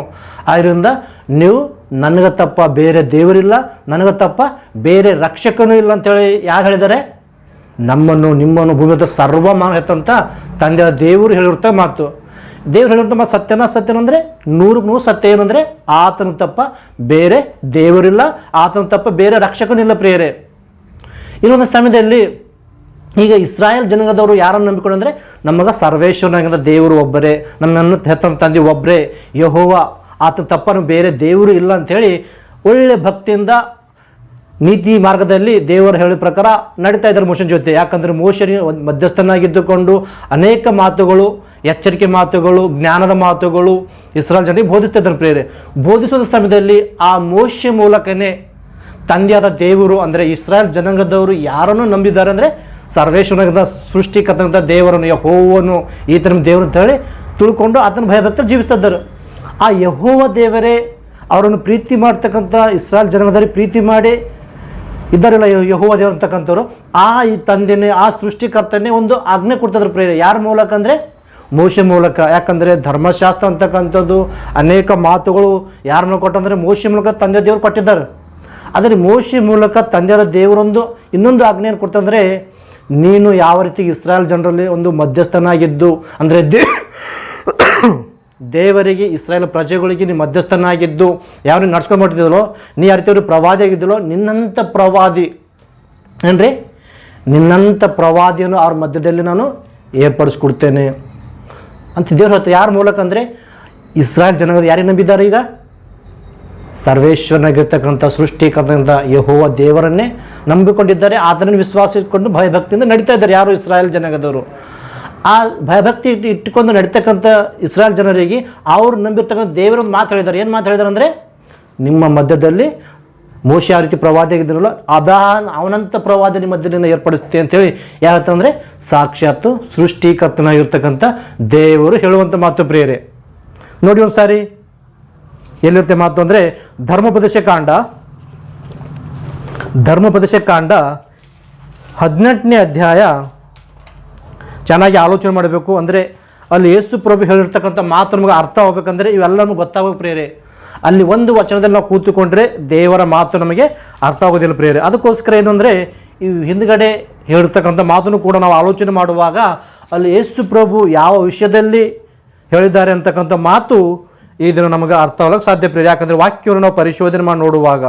ಆದ್ದರಿಂದ ನೀವು ನನಗೆ ತಪ್ಪ ಬೇರೆ ದೇವರಿಲ್ಲ, ನನಗೆ ತಪ್ಪ ಬೇರೆ ರಕ್ಷಕನೂ ಇಲ್ಲ ಅಂತೇಳಿ ಯಾರು ಹೇಳಿದ್ದಾರೆ? ನಮ್ಮನ್ನು ನಿಮ್ಮನ್ನು ಭೂಮಿಯ ಸರ್ವಮಾನ ಹೆತ್ತಂತ ತಂದೆಯ ದೇವರು ಹೇಳಿರ್ತ ಮಾತು. ದೇವ್ರು ಹೇಳಿರ್ತ ಮಾತು ಸತ್ಯನ ಅಂದರೆ 100% ಸತ್ಯ. ಏನಂದರೆ ಆತನ ತಪ್ಪ ಬೇರೆ ದೇವರಿಲ್ಲ, ಆತನ ತಪ್ಪ ಬೇರೆ ರಕ್ಷಕನೂ ಇಲ್ಲ ಪ್ರಿಯರೇ. ಇನ್ನೊಂದು ಸಮಯದಲ್ಲಿ ಈಗ ಇಸ್ರಾಯೇಲ್ ಜನಾಂಗದವರು ಯಾರನ್ನು ನಂಬಿಕೊಂಡ್ರೆ ನಮಗೆ ಸರ್ವೇಶ್ವರನಾಗಿದ್ದ ದೇವರು ಒಬ್ಬರೇ, ನಮ್ಮನ್ನು ಹೆತ್ತಂತ ತಂದೆ ಒಬ್ಬರೇ ಯೆಹೋವ, ಆತನ ತಪ್ಪನ್ನು ಬೇರೆ ದೇವರು ಇಲ್ಲ ಅಂಥೇಳಿ ಒಳ್ಳೆ ಭಕ್ತಿಯಿಂದ ನೀತಿ ಮಾರ್ಗದಲ್ಲಿ ದೇವರು ಹೇಳಿದ ಪ್ರಕಾರ ನಡೀತಾ ಇದ್ದಾರೆ ಮೋಶನ ಜೊತೆ. ಯಾಕಂದರೆ ಮೋಶನಿಗೆ ಮಧ್ಯಸ್ಥನಾಗಿದ್ದುಕೊಂಡು ಅನೇಕ ಮಾತುಗಳು, ಎಚ್ಚರಿಕೆ ಮಾತುಗಳು, ಜ್ಞಾನದ ಮಾತುಗಳು ಇಸ್ರಾಯೇಲ್ ಜನರಿಗೆ ಬೋಧಿಸ್ತಾ ಇದ್ದಾರೆ ಪ್ರಿಯರೇ. ಬೋಧಿಸುವ ಸಮಯದಲ್ಲಿ ಆ ಮೋಶೆ ಮೂಲಕನೇ ತಂದೆಯಾದ ದೇವರು ಅಂದರೆ ಇಸ್ರಾಯೇಲ್ ಜನಾಂಗದವರು ಯಾರನ್ನು ನಂಬಿದ್ದಾರೆ ಅಂದರೆ ಸರ್ವೇಶ್ವರನಾದ ಸೃಷ್ಟಿಕರ್ತಂಥ ದೇವರನ್ನು, ಯೆಹೋವನು, ಈತನ ದೇವರು ಅಂತ ಹೇಳಿ ತಿಳ್ಕೊಂಡು ಆತನ ಭಯಭಕ್ತರು ಜೀವಿಸ್ತಾ ಇದ್ದಾರೆ. ಆ ಯೆಹೋವ ದೇವರೇ ಅವರನ್ನು ಪ್ರೀತಿ ಮಾಡ್ತಕ್ಕಂಥ ಇಸ್ರಾಯೇಲ್ ಜನಾಂಗದವರಿಗೆ ಪ್ರೀತಿ ಮಾಡಿ ಇದ್ದಾರಲ್ಲ ಯೆಹೋವ ದೇವರು ಅಂತಕ್ಕಂಥವ್ರು, ಈ ತಂದೆನೇ, ಆ ಸೃಷ್ಟಿಕರ್ತನೇ ಒಂದು ಆಜ್ಞೆ ಕೊಡ್ತಿದ್ರು ಪ್ರೇರೆ. ಯಾರ ಮೂಲಕ ಅಂದರೆ ಮೋಶೆ ಮೂಲಕ. ಯಾಕಂದರೆ ಧರ್ಮಶಾಸ್ತ್ರ ಅಂತಕ್ಕಂಥದ್ದು ಅನೇಕ ಮಾತುಗಳು ಯಾರನ್ನು ಕೊಟ್ಟಂದರೆ ಮೋಶೆ ಮೂಲಕ ತಂದೆ ದೇವರು ಕೊಟ್ಟಿದ್ದಾರೆ. ಆದರೆ ಮೋಶೆ ಮೂಲಕ ತಂದೆಯಾದ ದೇವರೊಂದು ಇನ್ನೊಂದು ಆಜ್ಞೆಯನ್ನು ಕೊಡ್ತಂದರೆ, ನೀನು ಯಾವ ರೀತಿ ಇಸ್ರಾಯೇಲ್ ಜನರಲ್ಲಿ ಒಂದು ಮಧ್ಯಸ್ಥನಾಗಿದ್ದು ಅಂದರೆ ದೇವರಿಗೆ ಇಸ್ರಾಯೇಲ್ ಪ್ರಜೆಗಳಿಗೆ ನೀನು ಮಧ್ಯಸ್ಥನಾಗಿದ್ದು ಯಾವ ರೀತಿ ನಡ್ಸ್ಕೊಂಡು ಮಾಡ್ತಿದ್ದಲೋ, ನೀ ಯಾವ ರೀತಿ ಅವ್ರಿಗೆ ಪ್ರವಾದಿ ಆಗಿದ್ದಲೋ, ನಿನ್ನಂಥ ಪ್ರವಾದಿ ಏನ್ರಿ, ನಿನ್ನಂಥ ಪ್ರವಾದಿಯನ್ನು ಅವ್ರ ಮಧ್ಯದಲ್ಲಿ ನಾನು ಏರ್ಪಡಿಸ್ಕೊಡ್ತೇನೆ ಅಂತ ದೇವ್ರು ಹೇಳ್ತಾರೆ. ಯಾರ ಮೂಲಕ ಅಂದರೆ ಇಸ್ರಾಯೇಲ್ ಜನಾಂಗದ ಯಾರಿಗೆ ನಂಬಿದ್ದಾರೆ? ಈಗ ಸರ್ವೇಶ್ವರನಾಗಿರ್ತಕ್ಕಂಥ ಸೃಷ್ಟಿಕರ್ತಕ್ಕಂಥ ಯೆಹೋವ ದೇವರನ್ನೇ ನಂಬಿಕೊಂಡಿದ್ದಾರೆ. ಆತನನ್ನು ವಿಶ್ವಾಸಿಸಿಕೊಂಡು ಭಯಭಕ್ತಿಯಿಂದ ನಡೀತಾ ಇದ್ದಾರೆ ಯಾರು? ಇಸ್ರಾಯೇಲ್ ಜನಾಂಗದವರು. ಆ ಭಯಭಕ್ತಿ ಇಟ್ಟುಕೊಂಡು ನಡೀತಕ್ಕಂಥ ಇಸ್ರಾಯೇಲ್ ಜನರಿಗೆ ಅವ್ರು ನಂಬಿರ್ತಕ್ಕಂಥ ದೇವರೊಂದು ಮಾತು ಹೇಳಿದ್ದಾರೆ. ಏನು ಮಾತು ಹೇಳಿದ್ದಾರೆ ಅಂದರೆ, ನಿಮ್ಮ ಮಧ್ಯದಲ್ಲಿ ಮೋಶೆ ಯಾವ ರೀತಿ ಪ್ರವಾದಿ ಆಗಿದ್ದನಲ್ಲ ಅವನಂಥ ಪ್ರವಾದಿ ನಿಮ್ಮ ಮಧ್ಯದಲ್ಲಿ ಏರ್ಪಡಿಸುತ್ತೆ ಅಂತೇಳಿ ಯಾವತ್ತಂದರೆ ಸಾಕ್ಷಾತ್ತು ಸೃಷ್ಟಿಕರ್ತನಾಗಿರ್ತಕ್ಕಂಥ ದೇವರು ಹೇಳುವಂಥ ಮಾತು ಪ್ರಿಯರೇ. ನೋಡಿ ಒಂದು ಸಾರಿ ಎಲ್ಲಿರುತ್ತೆ ಮಾತು ಅಂದರೆ ಧರ್ಮೋಪದೇಶ ಕಾಂಡ 18ನೇ ಅಧ್ಯಾಯ ಚೆನ್ನಾಗಿ ಆಲೋಚನೆ ಮಾಡಬೇಕು. ಅಂದರೆ ಅಲ್ಲಿ ಯೇಸು ಪ್ರಭು ಹೇಳಿರ್ತಕ್ಕಂಥ ಮಾತು ನಮಗೆ ಅರ್ಥ ಆಗಬೇಕಂದ್ರೆ ಇವೆಲ್ಲ ನಮಗೆ ಗೊತ್ತಾಗಬೇಕು ಪ್ರಿಯರೇ. ಅಲ್ಲಿ ಒಂದು ವಚನದಲ್ಲಿ ನಾವು ಕೂತುಕೊಂಡ್ರೆ ದೇವರ ಮಾತು ನಮಗೆ ಅರ್ಥ ಆಗೋದಿಲ್ಲ ಪ್ರಿಯರೇ. ಅದಕ್ಕೋಸ್ಕರ ಏನು ಅಂದರೆ ಈ ಹಿಂದ್ಗಡೆ ಹೇಳಿರ್ತಕ್ಕಂಥ ಮಾತನ್ನು ಕೂಡ ನಾವು ಆಲೋಚನೆ ಮಾಡುವಾಗ ಅಲ್ಲಿ ಯೇಸು ಪ್ರಭು ಯಾವ ವಿಷಯದಲ್ಲಿ ಹೇಳಿದ್ದಾರೆ ಅಂತಕ್ಕಂಥ ಮಾತು ಇದನ್ನು ನಮಗೆ ಅರ್ಥ ಆಗಲಿಕ್ಕೆ ಸಾಧ್ಯ ಪ್ರಿಯರೇ. ಯಾಕಂದರೆ ವಾಕ್ಯವನ್ನು ನಾವು ಪರಿಶೋಧನೆ ಮಾಡಿ ನೋಡುವಾಗ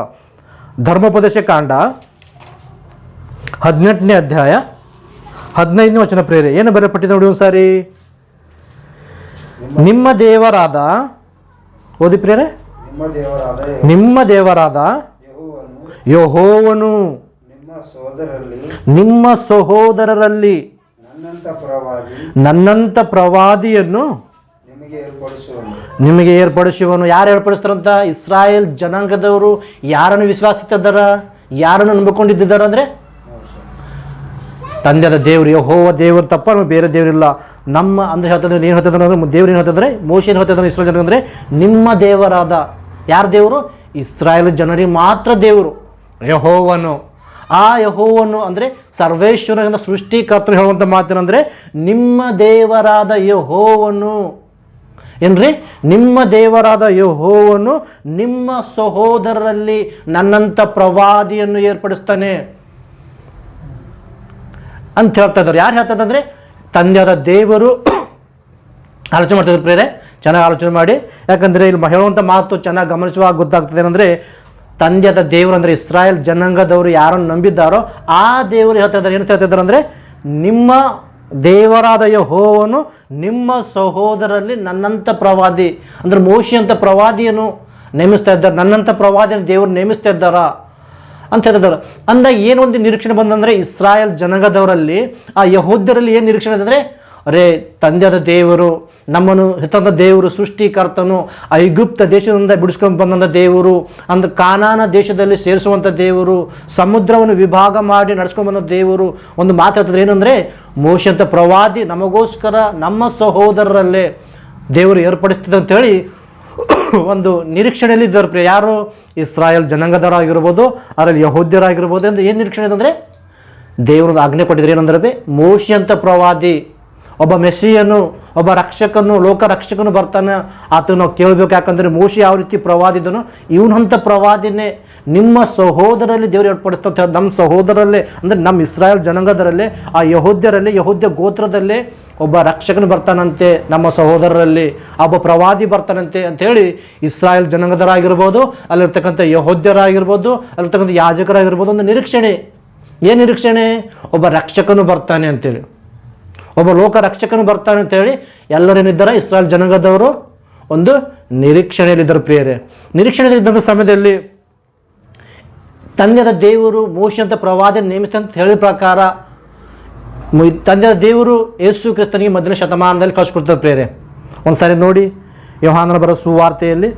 ಧರ್ಮೋಪದೇಶ ಕಾಂಡ 18ನೇ ಅಧ್ಯಾಯ 15ನೇ ವಚನ ಪ್ರಿಯರೇ, ಏನು ಬರೆಯಲ್ಪಟ್ಟಿದೆ ನೋಡಿ ಒಂದು ಸಾರಿ. ನಿಮ್ಮ ದೇವರಾದ ಓದಿ ಪ್ರಿಯರೇ, ನಿಮ್ಮ ದೇವರಾದ ಯೆಹೋವನು ನಿಮ್ಮ ಸಹೋದರರಲ್ಲಿ ನನ್ನಂಥ ಪ್ರವಾದಿಯನ್ನು ನಿಮಗೆ ಏರ್ಪಡಿಸುವನು. ಯಾರು ಏರ್ಪಡಿಸ್ತಾರಂತ? ಇಸ್ರಾಯೇಲ್ ಜನಾಂಗದವರು ಯಾರನ್ನು ವಿಶ್ವಾಸಿಸಿದ್ದಾರ, ಯಾರನ್ನು ನಂಬಿಕೊಂಡಿದ್ದಾರೆ ಅಂದರೆ ತಂದೆಯಾದ ದೇವರು ಯೆಹೋವ ದೇವರು ತಪ್ಪ ನಮಗೆ ಬೇರೆ ದೇವರಿಲ್ಲ. ನಮ್ಮ ಅಂದರೆ ಹೇಳ್ತಂದ್ರೆ ಏನು ಹೇಳ್ತಂದ್ರೆ ಅಂದರೆ ದೇವ್ರು ಏನು ಹೇಳ್ತಂದ್ರೆ ಮೋಶೆ ಏನು ಹೇಳ್ತಂದ್ರೆ ಇಸ್ರಾಯೇಲ್ ಜನ ಅಂದರೆ ನಿಮ್ಮ ದೇವರಾದ ಯಾರ ದೇವರು? ಇಸ್ರಾಯೇಲ್ ಜನರಿಗೆ ಮಾತ್ರ ದೇವರು ಯೆಹೋವನು. ಆ ಯೆಹೋವನು ಅಂದರೆ ಸರ್ವೇಶ್ವರನ ಸೃಷ್ಟಿಕರ್ತನು ಹೇಳುವಂಥ ಮಾತೇನೆಂದರೆ ನಿಮ್ಮ ದೇವರಾದ ಯೆಹೋವನು ಏನ್ರಿ, ನಿಮ್ಮ ದೇವರಾದ ಯೆಹೋವನು ನಿಮ್ಮ ಸಹೋದರರಲ್ಲಿ ನನ್ನಂಥ ಪ್ರವಾದಿಯನ್ನು ಏರ್ಪಡಿಸ್ತಾನೆ ಅಂತ ಹೇಳ್ತಾ ಇದ್ದಾರೆ. ಯಾರು ಹೇಳ್ತಾ ಇದ್ದಾರೆ? ತಂದೆಯಾದ ದೇವರು ಆಲೋಚನೆ ಮಾಡ್ತಿದ್ರು ಪ್ರೇರೆ. ಚೆನ್ನಾಗಿ ಆಲೋಚನೆ ಮಾಡಿ, ಯಾಕಂದರೆ ಇಲ್ಲಿ ಹೇಳುವಂಥ ಮಾತು ಚೆನ್ನಾಗಿ ಗಮನಿಸುವಾಗ ಗೊತ್ತಾಗ್ತದೆ ಏನಂದರೆ ತಂದೆಯಾದ ದೇವರು ಅಂದರೆ ಇಸ್ರಾಯೇಲ್ ಜನಾಂಗದವರು ಯಾರನ್ನು ನಂಬಿದ್ದಾರೋ ಆ ದೇವರು ಹೇಳ್ತಾ ಇದ್ದಾರೆ. ಏನು ಹೇಳ್ತಾ ಇದ್ದಾರೆ ಅಂದರೆ ನಿಮ್ಮ ದೇವರಾದ ಯೆಹೋವನು ನಿಮ್ಮ ಸಹೋದರಲ್ಲಿ ನನ್ನಂಥ ಪ್ರವಾದಿ ಅಂದರೆ ಮೋಶೆ ಅಂತ ಪ್ರವಾದಿಯನ್ನು ನೇಮಿಸ್ತಾ ಇದ್ದಾರೆ, ನನ್ನಂಥ ಪ್ರವಾದಿಯನ್ನು ದೇವರು ನೇಮಿಸ್ತಾ ಇದ್ದಾರಾ ಅಂತ ಹೇಳ್ತಿದ್ದಾರೆ. ಅಂದಾಗ ಏನೊಂದು ನಿರೀಕ್ಷಣೆ ಬಂದಂದರೆ ಇಸ್ರಾಯೇಲ್ ಜನಾಂಗದವರಲ್ಲಿ ಆ ಯಹೂದ್ಯರಲ್ಲಿ ಏನು ನಿರೀಕ್ಷಣೆ ಅಂದರೆ, ಅರೇ ತಂದೆಯಾದ ದೇವರು ನಮ್ಮನ್ನು ಹೆತ್ತಂಥ ದೇವರು ಸೃಷ್ಟಿಕರ್ತನು, ಐಗುಪ್ತ ದೇಶದಿಂದ ಬಿಡಿಸ್ಕೊಂಡು ಬಂದಂಥ ದೇವರು, ಅಂದ್ರೆ ಕಾನಾನ ದೇಶದಲ್ಲಿ ಸೇರಿಸುವಂಥ ದೇವರು, ಸಮುದ್ರವನ್ನು ವಿಭಾಗ ಮಾಡಿ ನಡೆಸ್ಕೊಂಡು ಬಂದ ದೇವರು ಒಂದು ಮಾತಾಡ್ತಿದ್ರೆ ಏನಂದರೆ ಮೋಶೆ ಅಂತ ಪ್ರವಾದಿ ನಮಗೋಸ್ಕರ ನಮ್ಮ ಸಹೋದರರಲ್ಲೇ ದೇವರು ಏರ್ಪಡಿಸ್ತಿದ್ದ ಅಂಥೇಳಿ ಒಂದು ನಿರೀಕ್ಷಣೆಯಲ್ಲಿ ಇದ್ದಾರೆ ಪ್ರಿಯ. ಯಾರು? ಇಸ್ರಾಯೇಲ್ ಜನಾಂಗದವರಾಗಿರ್ಬೋದು, ಅದರಲ್ಲಿ ಯಹೂದ್ಯರಾಗಿರ್ಬೋದು. ಎಂದು ಏನು ನಿರೀಕ್ಷಣೆ ಅಂದರೆ ದೇವರೊಂದು ಆಜ್ಞೆ ಕೊಟ್ಟಿದ್ದಾರೆ. ಏನಂದ್ರೆ ಮೋಶೆ ಅಂತ ಪ್ರವಾದಿ, ಒಬ್ಬ ಮೆಸ್ಸಿಯನು, ಒಬ್ಬ ರಕ್ಷಕನು, ಲೋಕ ರಕ್ಷಕನು ಬರ್ತಾನೆ. ಆತ ನಾವು ಕೇಳಬೇಕು. ಯಾಕಂದರೆ ಮೋಶೆ ಯಾವ ರೀತಿ ಪ್ರವಾದಿದನು, ಇವನಂಥ ಪ್ರವಾದಿನೇ ನಿಮ್ಮ ಸಹೋದರಲ್ಲಿ ದೇವರು ಏರ್ಪಡಿಸ್ತಾ. ನಮ್ಮ ಸಹೋದರಲ್ಲೇ ಅಂದರೆ ನಮ್ಮ ಇಸ್ರಾಯೇಲ್ ಜನಾಂಗದರಲ್ಲೇ, ಆ ಯಹೂದ್ಯರಲ್ಲಿ, ಯಹೂದ್ಯ ಗೋತ್ರದಲ್ಲೇ ಒಬ್ಬ ರಕ್ಷಕನು ಬರ್ತಾನಂತೆ, ನಮ್ಮ ಸಹೋದರರಲ್ಲಿ ಒಬ್ಬ ಪ್ರವಾದಿ ಬರ್ತಾನಂತೆ ಅಂಥೇಳಿ ಇಸ್ರಾಯೇಲ್ ಜನಾಂಗದರಾಗಿರ್ಬೋದು, ಅಲ್ಲಿರ್ತಕ್ಕಂಥ ಯಹೂದ್ಯರಾಗಿರ್ಬೋದು, ಅಲ್ಲಿರ್ತಕ್ಕಂಥ ಯಾಜಕರಾಗಿರ್ಬೋದು ಒಂದು ನಿರೀಕ್ಷಣೆ. ಏನು ನಿರೀಕ್ಷಣೆ? ಒಬ್ಬ ರಕ್ಷಕನು ಬರ್ತಾನೆ ಅಂತೇಳಿ, ಒಬ್ಬ ಲೋಕ ರಕ್ಷಕನು ಬರ್ತಾನೆ ಅಂತೇಳಿ ಎಲ್ಲರೇನಿದ್ದಾರೆ ಇಸ್ರಾಯೇಲ್ ಜನಾಂಗದವರು ಒಂದು ನಿರೀಕ್ಷಣೆಯಲ್ಲಿದ್ದರು ಪ್ರಿಯರೇ. ನಿರೀಕ್ಷಣೆಯಲ್ಲಿದ್ದಂಥ ಸಮಯದಲ್ಲಿ ತಂದೆಯಾದ ದೇವರು ಮೋಶೆ ಅಂತ ಪ್ರವಾದಿ ನೇಮಿಸ್ತಂತ ಹೇಳಿದ ಪ್ರಕಾರ ತಂದೆಯಾದ ದೇವರು ಯೇಸು ಕ್ರಿಸ್ತನಿಗೆ ಮೊದಲನೇ ಶತಮಾನದಲ್ಲಿ ಕಳಿಸ್ಕೊಡ್ತಾರೆ ಪ್ರಿಯರೇ. ಒಂದು ಸಾರಿ ನೋಡಿ, ಯೋಹಾನನ ಬರೋ ಸುವಾರ್ತೆಯಲ್ಲಿ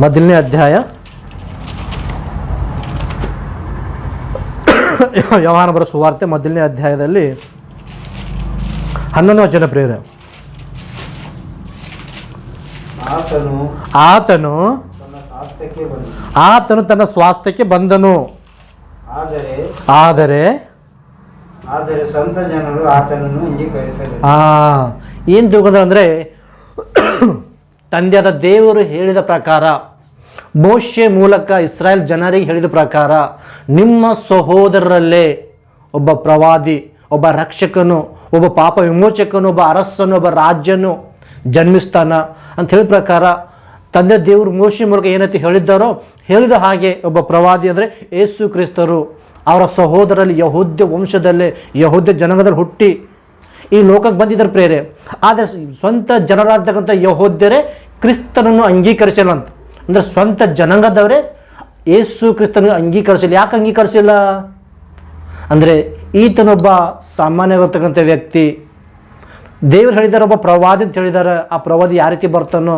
ಮೊದಲನೇ ಅಧ್ಯಾಯ, ಯೋಹಾನ ಬರೋ ಸುವಾರ್ತೆ ಮೊದಲನೇ ಅಧ್ಯಾಯದಲ್ಲಿ 11ನೇ ವಚನ ಪ್ರಿಯರೇ. ಆತನು ತನ್ನ ಸ್ವಾಸ್ಥ್ಯಕ್ಕೆ ಬಂದನು, ಆದರೆ ಸ್ವಂತ ಜನರು ಆತನನ್ನು ಅಂಗೀಕರಿಸಲಿಲ್ಲ. ಏನು ತಿಳ್ಕೊಂಡ್ರೆ ಅಂದರೆ ತಂದೆಯಾದ ದೇವರು ಹೇಳಿದ ಪ್ರಕಾರ, ಮೋಶೆ ಮೂಲಕ ಇಸ್ರಾಯೇಲ್ ಜನರಿಗೆ ಹೇಳಿದ ಪ್ರಕಾರ, ನಿಮ್ಮ ಸಹೋದರರಲ್ಲೇ ಒಬ್ಬ ಪ್ರವಾದಿ, ಒಬ್ಬ ರಕ್ಷಕನು, ಒಬ್ಬ ಪಾಪ ವಿಮೋಚಕನು, ಒಬ್ಬ ಅರಸನು, ಒಬ್ಬ ರಾಜ್ಯನು ಜನ್ಮಿಸ್ತಾನ ಅಂತ ಹೇಳಿದ ಪ್ರಕಾರ ತಂದೆ ದೇವರು ಮೋಶೆ ಮೂಲಕ ಏನೈತಿ ಹೇಳಿದ್ದಾರೋ ಹೇಳಿದ ಹಾಗೆ ಒಬ್ಬ ಪ್ರವಾದಿ ಅಂದರೆ ಯೇಸು ಕ್ರಿಸ್ತರು ಅವರ ಸಹೋದರಲ್ಲಿ ಯಹೂದ್ಯ ವಂಶದಲ್ಲೇ, ಯಹೂದ್ಯ ಜನಾಂಗದಲ್ಲಿ ಹುಟ್ಟಿ ಈ ಲೋಕಕ್ಕೆ ಬಂದಿದ್ದಾರೆ ಪ್ರೇರೆ. ಆದರೆ ಸ್ವಂತ ಜನರಾರ್ತಕ್ಕಂಥ ಯಹೂದ್ಯರೇ ಕ್ರಿಸ್ತನನ್ನು ಅಂಗೀಕರಿಸಿಲ್ಲ ಅಂತ. ಅಂದರೆ ಸ್ವಂತ ಜನಾಂಗದವರೇ ಯೇಸು ಕ್ರಿಸ್ತನಿಗೆ ಅಂಗೀಕರಿಸಿಲ್ಲ. ಯಾಕೆ ಅಂಗೀಕರಿಸಿಲ್ಲ ಅಂದರೆ ಈತನೊಬ್ಬ ಸಾಮಾನ್ಯವಾಗಿರ್ತಕ್ಕಂಥ ವ್ಯಕ್ತಿ. ದೇವರು ಹೇಳಿದ್ದಾರೆ ಒಬ್ಬ ಪ್ರವಾದಿ ಅಂತ ಹೇಳಿದ್ದಾರೆ. ಆ ಪ್ರವಾದಿ ಯಾವ ರೀತಿ ಬರ್ತಾನೋ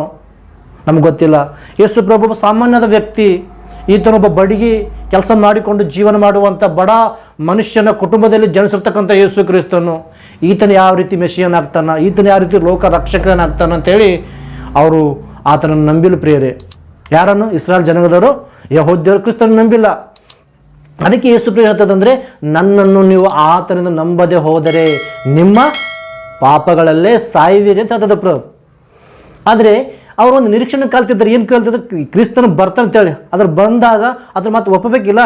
ನಮ್ಗೆ ಗೊತ್ತಿಲ್ಲ. ಯೇಸು ಪ್ರಭು ಒಬ್ಬ ಸಾಮಾನ್ಯದ ವ್ಯಕ್ತಿ. ಈತನೊಬ್ಬ ಬಡಗಿ ಕೆಲಸ ಮಾಡಿಕೊಂಡು ಜೀವನ ಮಾಡುವಂಥ ಬಡ ಮನುಷ್ಯನ ಕುಟುಂಬದಲ್ಲಿ ಜನಿಸಿರ್ತಕ್ಕಂಥ ಯೇಸು ಕ್ರಿಸ್ತನು ಈತನ ಯಾವ ರೀತಿ ಮೆಸ್ಸಿಯನಾಗ್ತಾನ, ಈತನ ಯಾವ ರೀತಿ ಲೋಕ ರಕ್ಷಕನಾಗ್ತಾನ ಅಂತೇಳಿ ಅವರು ಆತನನ್ನು ನಂಬಿಲ್ಲ ಪ್ರಿಯರೇ. ಯಾರನ್ನು? ಇಸ್ರಾಯೇಲ್ ಜನಾಂಗದವರು, ಯಹೂದ್ಯರು ಕ್ರಿಸ್ತನ ನಂಬಿಲ್ಲ. ಅದಕ್ಕೆ ಯೇಸು ಪ್ರಿಯ ಹೇಳ್ತದಂದರೆ, ನನ್ನನ್ನು ನೀವು ಆತನಿಂದ ನಂಬದೆ ಹೋದರೆ ನಿಮ್ಮ ಪಾಪಗಳಲ್ಲೇ ಸಾಯುವಿರಿ ಅಂತ ಹೇಳ್ತದ ಪ್ರಭು. ಆದರೆ ಅವರು ಒಂದು ನಿರೀಕ್ಷಣೆ ಕಲ್ತಿದ್ದಾರೆ. ಏನು ಕಲ್ತಿದ್ರು? ಕ್ರಿಸ್ತನ ಬರ್ತಾನೆ ಅಂತೇಳಿ. ಅದ್ರ ಬಂದಾಗ ಅದ್ರ ಮಾತು ಒಪ್ಪಬೇಕಿಲ್ಲ.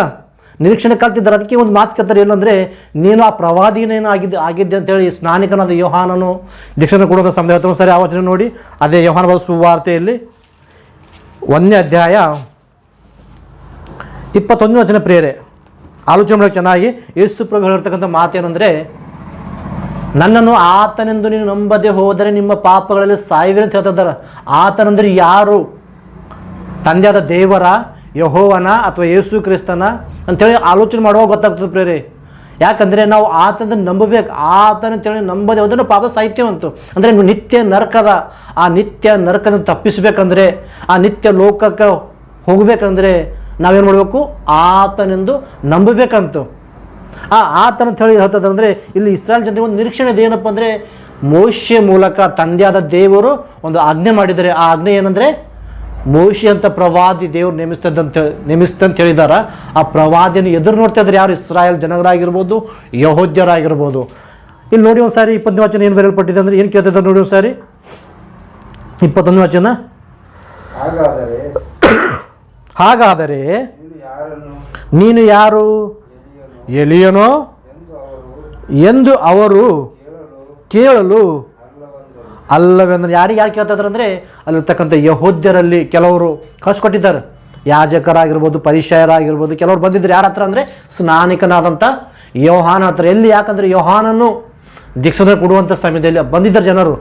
ನಿರೀಕ್ಷಣೆ ಕಲ್ತಿದ್ದಾರೆ. ಅದಕ್ಕೆ ಒಂದು ಮಾತು ಕೇಳ್ತಾರೆ, ಏನಂದರೆ ನೀನು ಆ ಪ್ರವಾದಿನೇನು ಆಗಿದ್ದೆ ಅಂತೇಳಿ ಸ್ನಾನಿಕನಾದ ಯೋಹಾನನು ದೀಕ್ಷಾನ ಕೊಡುವಂಥ ಸಮಯ. ಸರಿ ಆವಚನೆ ನೋಡಿ, ಅದೇ ಯೋಹಾನ ಸುವಾರ್ತೆಯಲ್ಲಿ 1ನೇ ಅಧ್ಯಾಯ 21ನೇ ವಚನ ಪ್ರಿಯರೇ. ಆಲೋಚನೆ ಮಾಡೋಕ್ಕೆ ಚೆನ್ನಾಗಿ ಯೇಸು ಪ್ರಭು ಹೇಳಿರ್ತಕ್ಕಂಥ ಮಾತೇನೆಂದರೆ, ನನ್ನನ್ನು ಆತನೆಂದು ನೀನು ನಂಬದೆ ಹೋದರೆ ನಿಮ್ಮ ಪಾಪಗಳಲ್ಲಿ ಸಾಯುವಿರಿ ಅಂತ ಹೇಳ್ತಿದ್ದಾರೆ. ಆತನೆಂದರೆ ಯಾರು? ತಂದೆಯಾದ ದೇವರ, ಯೆಹೋವನ ಅಥವಾ ಯೇಸು ಕ್ರಿಸ್ತನ ಅಂಥೇಳಿ ಆಲೋಚನೆ ಮಾಡುವಾಗ ಗೊತ್ತಾಗ್ತದೆ ಪ್ರೇರೆ. ಯಾಕಂದರೆ ನಾವು ಆತನ ನಂಬಬೇಕು. ಆತನಂತೇಳಿ ನಂಬದೆ ಹೋದ್ರೆ ನಾವು ಪಾಪ ಸಾಹಿತ್ಯವಂತು. ಅಂದರೆ ನಿತ್ಯ ನರಕದ ಆ ನಿತ್ಯ ನರಕದ ತಪ್ಪಿಸಬೇಕಂದ್ರೆ, ಆ ನಿತ್ಯ ಲೋಕಕ್ಕೆ ಹೋಗಬೇಕಂದ್ರೆ ನಾವೇನು ಮಾಡಬೇಕು? ಆತನೆಂದು ನಂಬಬೇಕಂತು. ಆತನ ಅಂತ ಹೇಳಿ ಹೇಳ್ತದೆ. ಅಂದರೆ ಇಲ್ಲಿ ಇಸ್ರಾಯೇಲ್ ಜನರಿಗೆ ಒಂದು ನಿರೀಕ್ಷಣೆ ಏನಪ್ಪ ಅಂದರೆ, ಮೋಶೆ ಮೂಲಕ ತಂದೆಯಾದ ದೇವರು ಒಂದು ಆಜ್ಞೆ ಮಾಡಿದ್ದಾರೆ. ಆ ಆಜ್ಞೆ ಏನಂದರೆ, ಮೋಶೆ ಅಂತ ಪ್ರವಾದಿ ದೇವರು ನೇಮಿಸ್ತಂತ ಹೇಳಿದಾರ. ಆ ಪ್ರವಾದಿಯನ್ನು ಎದುರು ನೋಡ್ತಾ ಇದ್ದಾರೆ ಯಾರು? ಇಸ್ರಾಯೇಲ್ ಜನರಾಗಿರ್ಬೋದು, ಯಹೂದ್ಯರಾಗಿರ್ಬೋದು. ಇಲ್ಲಿ ನೋಡಿ ಒಂದು ಸಾರಿ 20ನೇ ವಚನ ಏನು ಬರೆಯಲ್ಪಟ್ಟಿದೆ ಅಂದರೆ ಏನು ಕೇಳ್ತಿದ್ದ ನೋಡಿ ಒಂದು ಸಾರಿ. 21ನೇ ವಚನ, ಹಾಗಾದರೆ ನೀನು ಯಾರು? ಎಲಿಯನೋ ಎಂದು ಅವರು ಕೇಳಲು ಅಲ್ಲವೆಂದ್ರೆ ಯಾರು ಕೇಳ್ತಿದ್ದಾರೆ ಅಂದರೆ, ಅಲ್ಲಿರ್ತಕ್ಕಂಥ ಯಹೂದ್ಯರಲ್ಲಿ ಕೆಲವರು ಕಳಿಸ್ಕೊಟ್ಟಿದ್ದಾರೆ. ಯಾಜಕರಾಗಿರ್ಬೋದು, ಪರಿಸಯರಾಗಿರ್ಬೋದು, ಕೆಲವರು ಬಂದಿದ್ದಾರೆ. ಯಾರ ಹತ್ರ ಅಂದರೆ ಸ್ನಾನಿಕನಾದಂಥ ಯೋಹಾನ ಹತ್ರ. ಎಲ್ಲಿ? ಯಾಕಂದರೆ ಯೋಹಾನನ್ನು ದೀಕ್ಷಾಸ್ನಾನ ಕೊಡುವಂಥ ಸಮಯದಲ್ಲಿ ಬಂದಿದ್ದಾರೆ ಜನರು.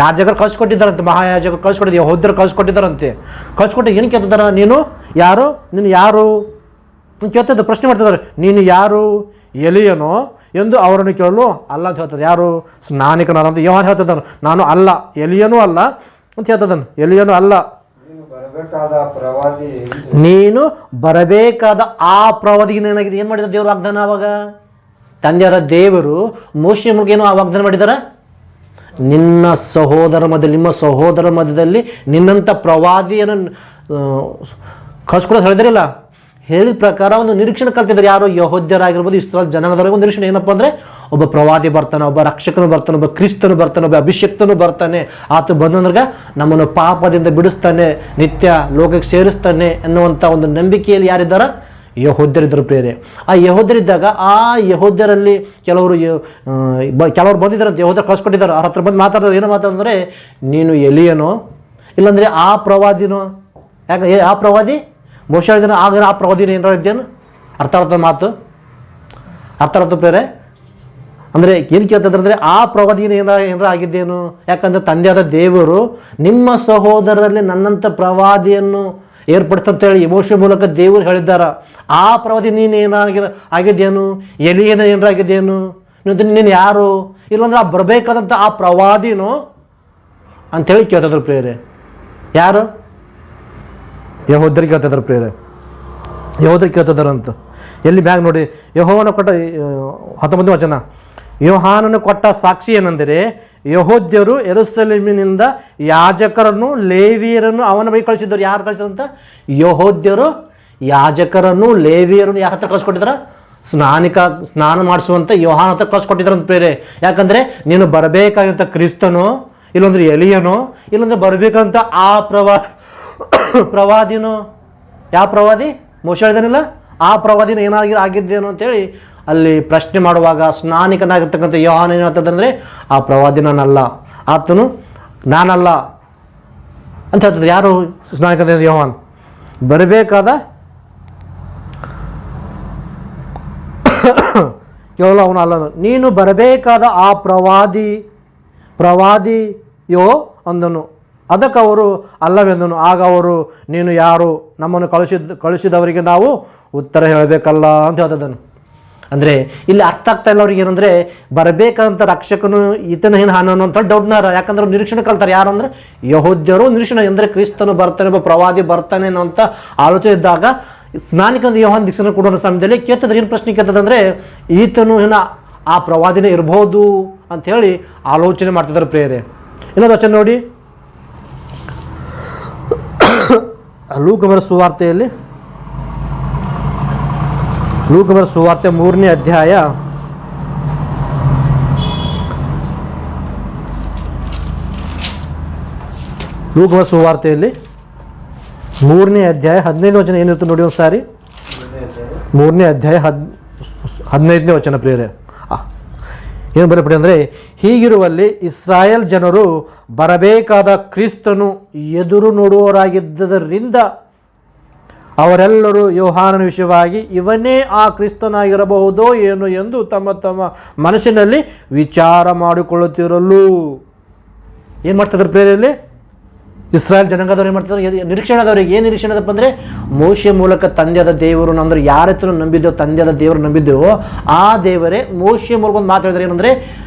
ಯಾಜಕರು ಕಳಿಸ್ಕೊಟ್ಟಿದ್ದಾರಂತೆ, ಮಹಾಯಾಜಕರು ಕಳಿಸ್ಕೊಟ್ಟಿದ್ದಾರೆ, ಯಹೂದ್ಯರು ಕಳಿಸ್ಕೊಟ್ಟಿದ್ದಾರಂತೆ. ಕಳಿಸ್ಕೊಟ್ಟು ಏನು ಕೇಳ್ತಿದ್ದಾರೆ? ನೀನು ಯಾರು? ನೀನು ಯಾರು ಕೇಳ್ತಿದ್ದ ಪ್ರಶ್ನೆ ಮಾಡ್ತಿದ್ದಾರೆ. ನೀನು ಯಾರು? ಎಲಿಯನೋ ಎಂದು ಅವರನ್ನು ಕೇಳಲು ಅಲ್ಲ ಅಂತ ಹೇಳ್ತದೆ. ಯಾರು? ಸ್ನಾನಿಕನಾದಂತ ಯೋಹಾನ ಹೇಳ್ತಿದ್ದಾನೆ, ನಾನು ಅಲ್ಲ, ಎಲಿಯನೂ ಅಲ್ಲ ಅಂತ ಹೇಳ್ತಿದ್ದಾನೆ. ಎಲಿಯನೂ ಅಲ್ಲ, ನೀನು ಬರಬೇಕಾದ ಆ ಪ್ರವಾದಿಗೆ ಏನಾಗಿದೆ? ಏನು ಮಾಡಿದ ದೇವರು ವಾಗ್ದಾನ? ಆವಾಗ ತಂದೆಯಾದ ದೇವರು ಮೋಶೆಯ ಮೂಲಕ ಏನೋ ವಾಗ್ದಾನ ಮಾಡಿದ್ದಾರೆ, ನಿನ್ನ ಸಹೋದರ ಮಧ್ಯದಲ್ಲಿ, ನಿಮ್ಮ ಸಹೋದರ ಮಧ್ಯದಲ್ಲಿ ನಿನ್ನಂಥ ಪ್ರವಾದಿಯನ್ನು ಕಳ್ಸ್ಕೊಡೋದು ಹೇಳಿದ್ರಲ್ಲ. ಹೇಳಿದ ಪ್ರಕಾರ ಒಂದು ನಿರೀಕ್ಷಣೆ ಕಲ್ತಿದ್ದಾರೆ. ಯಾರು? ಯಹೂದ್ಯರಾಗಿರ್ಬೋದು, ಇಸ್ರಾಯೇಲ್ ಜನಾಂಗದವರಿಗೆ ಒಂದು ನಿರೀಕ್ಷಣೆ ಏನಪ್ಪ ಅಂದರೆ, ಒಬ್ಬ ಪ್ರವಾದಿ ಬರ್ತಾನೆ, ಒಬ್ಬ ರಕ್ಷಕನು ಬರ್ತಾನೆ, ಒಬ್ಬ ಕ್ರಿಸ್ತನು ಬರ್ತಾನೆ, ಒಬ್ಬ ಅಭಿಷಕ್ತನು ಬರ್ತಾನೆ. ಆತ ಬಂದಂದ್ರಾಗ ನಮ್ಮನ್ನು ಪಾಪದಿಂದ ಬಿಡಿಸ್ತಾನೆ, ನಿತ್ಯ ಲೋಕಕ್ಕೆ ಸೇರಿಸ್ತಾನೆ ಅನ್ನುವಂಥ ಒಂದು ನಂಬಿಕೆಯಲ್ಲಿ ಯಾರಿದ್ದಾರೆ? ಯಹೂದ್ಯರಿದ್ದರು ಪ್ರೇರೆ. ಆ ಯಹೂದ್ಯರಿದ್ದಾಗ ಆ ಯಹೂದ್ಯರಲ್ಲಿ ಕೆಲವರು ಬಂದಿದ್ದಾರೆ ಅಂತ ಯಹೂದ್ಯರು ಕಳ್ಸ್ಕೊಟ್ಟಿದ್ದಾರೆ. ಅವ್ರ ಹತ್ರ ಬಂದು ಮಾತಾಡೋದು ಏನೋ ಮಾತಾಡಿದ್ರೆ, ನೀನು ಎಲಿಯನೋ ಇಲ್ಲಾಂದರೆ ಆ ಪ್ರವಾದಿನೋ. ಯಾಕೆ ಆ ಪ್ರವಾದಿ ಮೋಶೆ ಹೇಳಿದನು, ಆಗ ಆ ಪ್ರವಾದಿನ ಏನಾರ ಇದ್ದೇನು? ಅರ್ಥ ಮಾತು ಅರ್ಥ ಪ್ರೇರೆ. ಅಂದರೆ ಏನು ಕೇಳ್ತದ್ರೆ ಅಂದರೆ, ಆ ಪ್ರವಾದಿನ ಏನಾರ ಆಗಿದ್ದೇನು? ಯಾಕಂದರೆ ತಂದೆಯಾದ ದೇವರು ನಿಮ್ಮ ಸಹೋದರರಲ್ಲಿ ನನ್ನಂಥ ಪ್ರವಾದಿಯನ್ನು ಏರ್ಪಡಿಸ್ತಂತೇಳಿ ಮೋಶೆ ಮೂಲಕ ದೇವರು ಹೇಳಿದ್ದಾರೆ. ಆ ಪ್ರವಾದಿ ನೀನು ಆಗಿದ್ದೇನು? ಎಲಿಯನ ಏನಾರಾಗಿದ್ದೇನು? ನೀನು ಯಾರು? ಇಲ್ಲಾಂದ್ರೆ ಆ ಬರಬೇಕಾದಂಥ ಆ ಪ್ರವಾದಿನೋ ಅಂಥೇಳಿ ಕೇಳ್ತಿದ್ರು ಪ್ರೇರೆ. ಯಾರು? ಯಹೂದ್ಯರಿಗೆ ಕೇಳ್ತಿದ್ರು ಪ್ರೇರೆ, ಯಹೂದ್ಯರಿಗೆ ಕೇಳ್ತಿದ್ದಾರಂತ. ಎಲ್ಲಿ ಬ್ಯಾಗ್ ನೋಡಿ, ಯೆಹೋವನ ಕೊಟ್ಟ 19ನೇ ವಚನ, ಯೋಹಾನನು ಕೊಟ್ಟ ಸಾಕ್ಷಿ ಏನೆಂದರೆ, ಯಹೂದ್ಯರು ಯೆರೂಸಲೇಮಿನಿಂದ ಯಾಜಕರನ್ನು ಲೇವಿಯರನ್ನು ಅವನ ಬಳಿ ಕಳಿಸಿದ್ರು. ಯಾರು ಕಳಿಸಿದಂತ? ಯಹೂದ್ಯರು ಯಾಜಕರನ್ನು ಲೇವಿಯರನ್ನು ಯಾರ ಹತ್ರ ಕಳಿಸ್ಕೊಟ್ಟಿದ್ರ? ಸ್ನಾನ ಮಾಡಿಸುವಂಥ ಯೋಹಾನ ಹತ್ರ ಕಳಿಸ್ಕೊಟ್ಟಿದ್ರಂತ ಬೇರೆ. ಯಾಕಂದರೆ ನೀನು ಬರಬೇಕಾದಂಥ ಕ್ರಿಸ್ತನೋ ಇಲ್ಲಂದ್ರೆ ಎಲಿಯನೋ ಇಲ್ಲಂದ್ರೆ ಬರಬೇಕಂತ ಆ ಪ್ರವಾದಿನೋ. ಯಾವ ಪ್ರವಾದಿ? ಮೋಶೆ ಹೇಳಿದಾನಿಲ್ಲ, ಆ ಪ್ರವಾದಿನ ಆಗಿದ್ದೇನೋ ಅಂತೇಳಿ ಅಲ್ಲಿ ಪ್ರಶ್ನೆ ಮಾಡುವಾಗ ಸ್ನಾನಿಕನಾಗಿರ್ತಕ್ಕಂಥ ಯೋಹಾನ ಏನು ಹೇಳ್ತದಂದರೆ, ಆ ಪ್ರವಾದಿ ನಾನಲ್ಲ, ಆತನು ನಾನಲ್ಲ ಅಂತ ಹೇಳ್ತದೆ. ಯಾರು ಸ್ನಾನಿಕ? ಯೋಹಾನ್. ಬರಬೇಕಾದ ಕೇವಲ ಅವನು ಅಲ್ಲ, ನೀನು ಬರಬೇಕಾದ ಆ ಪ್ರವಾದಿಯೋ ಅಂದನು. ಅದಕ್ಕೆ ಅವರು ಅಲ್ಲವೆಂದನು. ಆಗ ಅವರು, ನೀನು ಯಾರು? ನಮ್ಮನ್ನು ಕಳಿಸಿದವರಿಗೆ ನಾವು ಉತ್ತರ ಹೇಳಬೇಕಲ್ಲ ಅಂತ ಹೇಳ್ತದನು. ಅಂದರೆ ಇಲ್ಲಿ ಅರ್ಥ ಆಗ್ತಾ ಇಲ್ಲ ಅವ್ರಿಗೆ. ಏನಂದರೆ ಬರಬೇಕಂತ ರಕ್ಷಕನು ಈತನ ಏನು ಅನ್ನೋ ಅಂತ ಡೌಟ್ನಾರ. ಯಾಕಂದ್ರೆ ನಿರೀಕ್ಷಣೆ ಕಲ್ತಾರೆ. ಯಾರು ಅಂದರೆ ಯಹೂದ್ಯರು ನಿರೀಕ್ಷಣೆ ಅಂದರೆ ಕ್ರಿಸ್ತನು ಬರ್ತಾನೆ, ಒಬ್ಬ ಪ್ರವಾದಿ ಬರ್ತಾನೆ ಅನ್ನೋಂಥ ಆಲೋಚನೆ ಇದ್ದಾಗ ಸ್ನಾನಿಕನ ಯೋಹಾನ ದೀಕ್ಷೆನ ಕೊಡುವಂಥ ಸಮಯದಲ್ಲಿ ಕೇಳ್ತದ್ರೆ ಏನು ಪ್ರಶ್ನೆ ಕೇಳ್ತದಂದರೆ, ಈತನು ಏನು ಆ ಪ್ರವಾದಿನೇ ಇರ್ಬೋದು ಅಂಥೇಳಿ ಆಲೋಚನೆ ಮಾಡ್ತಿದ್ದಾರೆ ಪ್ರೇರೆ. ಇನ್ನೊಂದು ವಚನ ನೋಡಿ, ಲೂಕನ ಸುವಾರ್ತೆಯಲ್ಲಿ, ಲೂಕನ ಸುವಾರ್ತೆ 3ನೇ ಅಧ್ಯಾಯ 15ನೇ ವಚನ ಏನಿರುತ್ತೆ ನೋಡಿ ಒಂದು ಸಾರಿ. 3ನೇ ಅಧ್ಯಾಯ 15ನೇ ವಚನ ಪ್ರಿಯರೇ, ಏನು ಬರಪಡಿ ಅಂದರೆ, ಹೀಗಿರುವಲ್ಲಿ ಇಸ್ರಾಯೇಲ್ ಜನರು ಬರಬೇಕಾದ ಕ್ರಿಸ್ತನು ಎದುರು ನೋಡುವವರಾಗಿದ್ದರಿಂದ ಅವರೆಲ್ಲರೂ ಯೋಹಾನನ ವಿಷಯವಾಗಿ ಇವನೇ ಆ ಕ್ರಿಸ್ತನಾಗಿರಬಹುದೋ ಏನು ಎಂದು ತಮ್ಮ ತಮ್ಮ ಮನಸ್ಸಿನಲ್ಲಿ ವಿಚಾರ ಮಾಡಿಕೊಳ್ಳುತ್ತಿರಲು. ಏನು ಮಾಡ್ತಿದ್ರು ಪ್ರೇರಲ್ಲಿ? ಇಸ್ರಾಯೇಲ್ ಜನಾಂಗದವ್ರು ಏನು ಮಾಡ್ತಿದ್ರು? ನಿರೀಕ್ಷಣದವ್ರಿಗೆ ಏನು ನಿರೀಕ್ಷಣೆ ಅದಪ್ಪ ಅಂದರೆ, ಮೋಶೆ ಮೂಲಕ ತಂದೆಯಾದ ದೇವರು ಅಂದ್ರೆ ಯಾರತ್ರ ನಂಬಿದ್ದೆವು, ತಂದೆಯಾದ ದೇವರು ನಂಬಿದ್ದೆವು, ಆ ದೇವರೇ ಮೋಶೆ ಮೂಲಕ ಒಂದು ಮಾತಾಡಿದ್ರೆ ಏನಂದರೆ,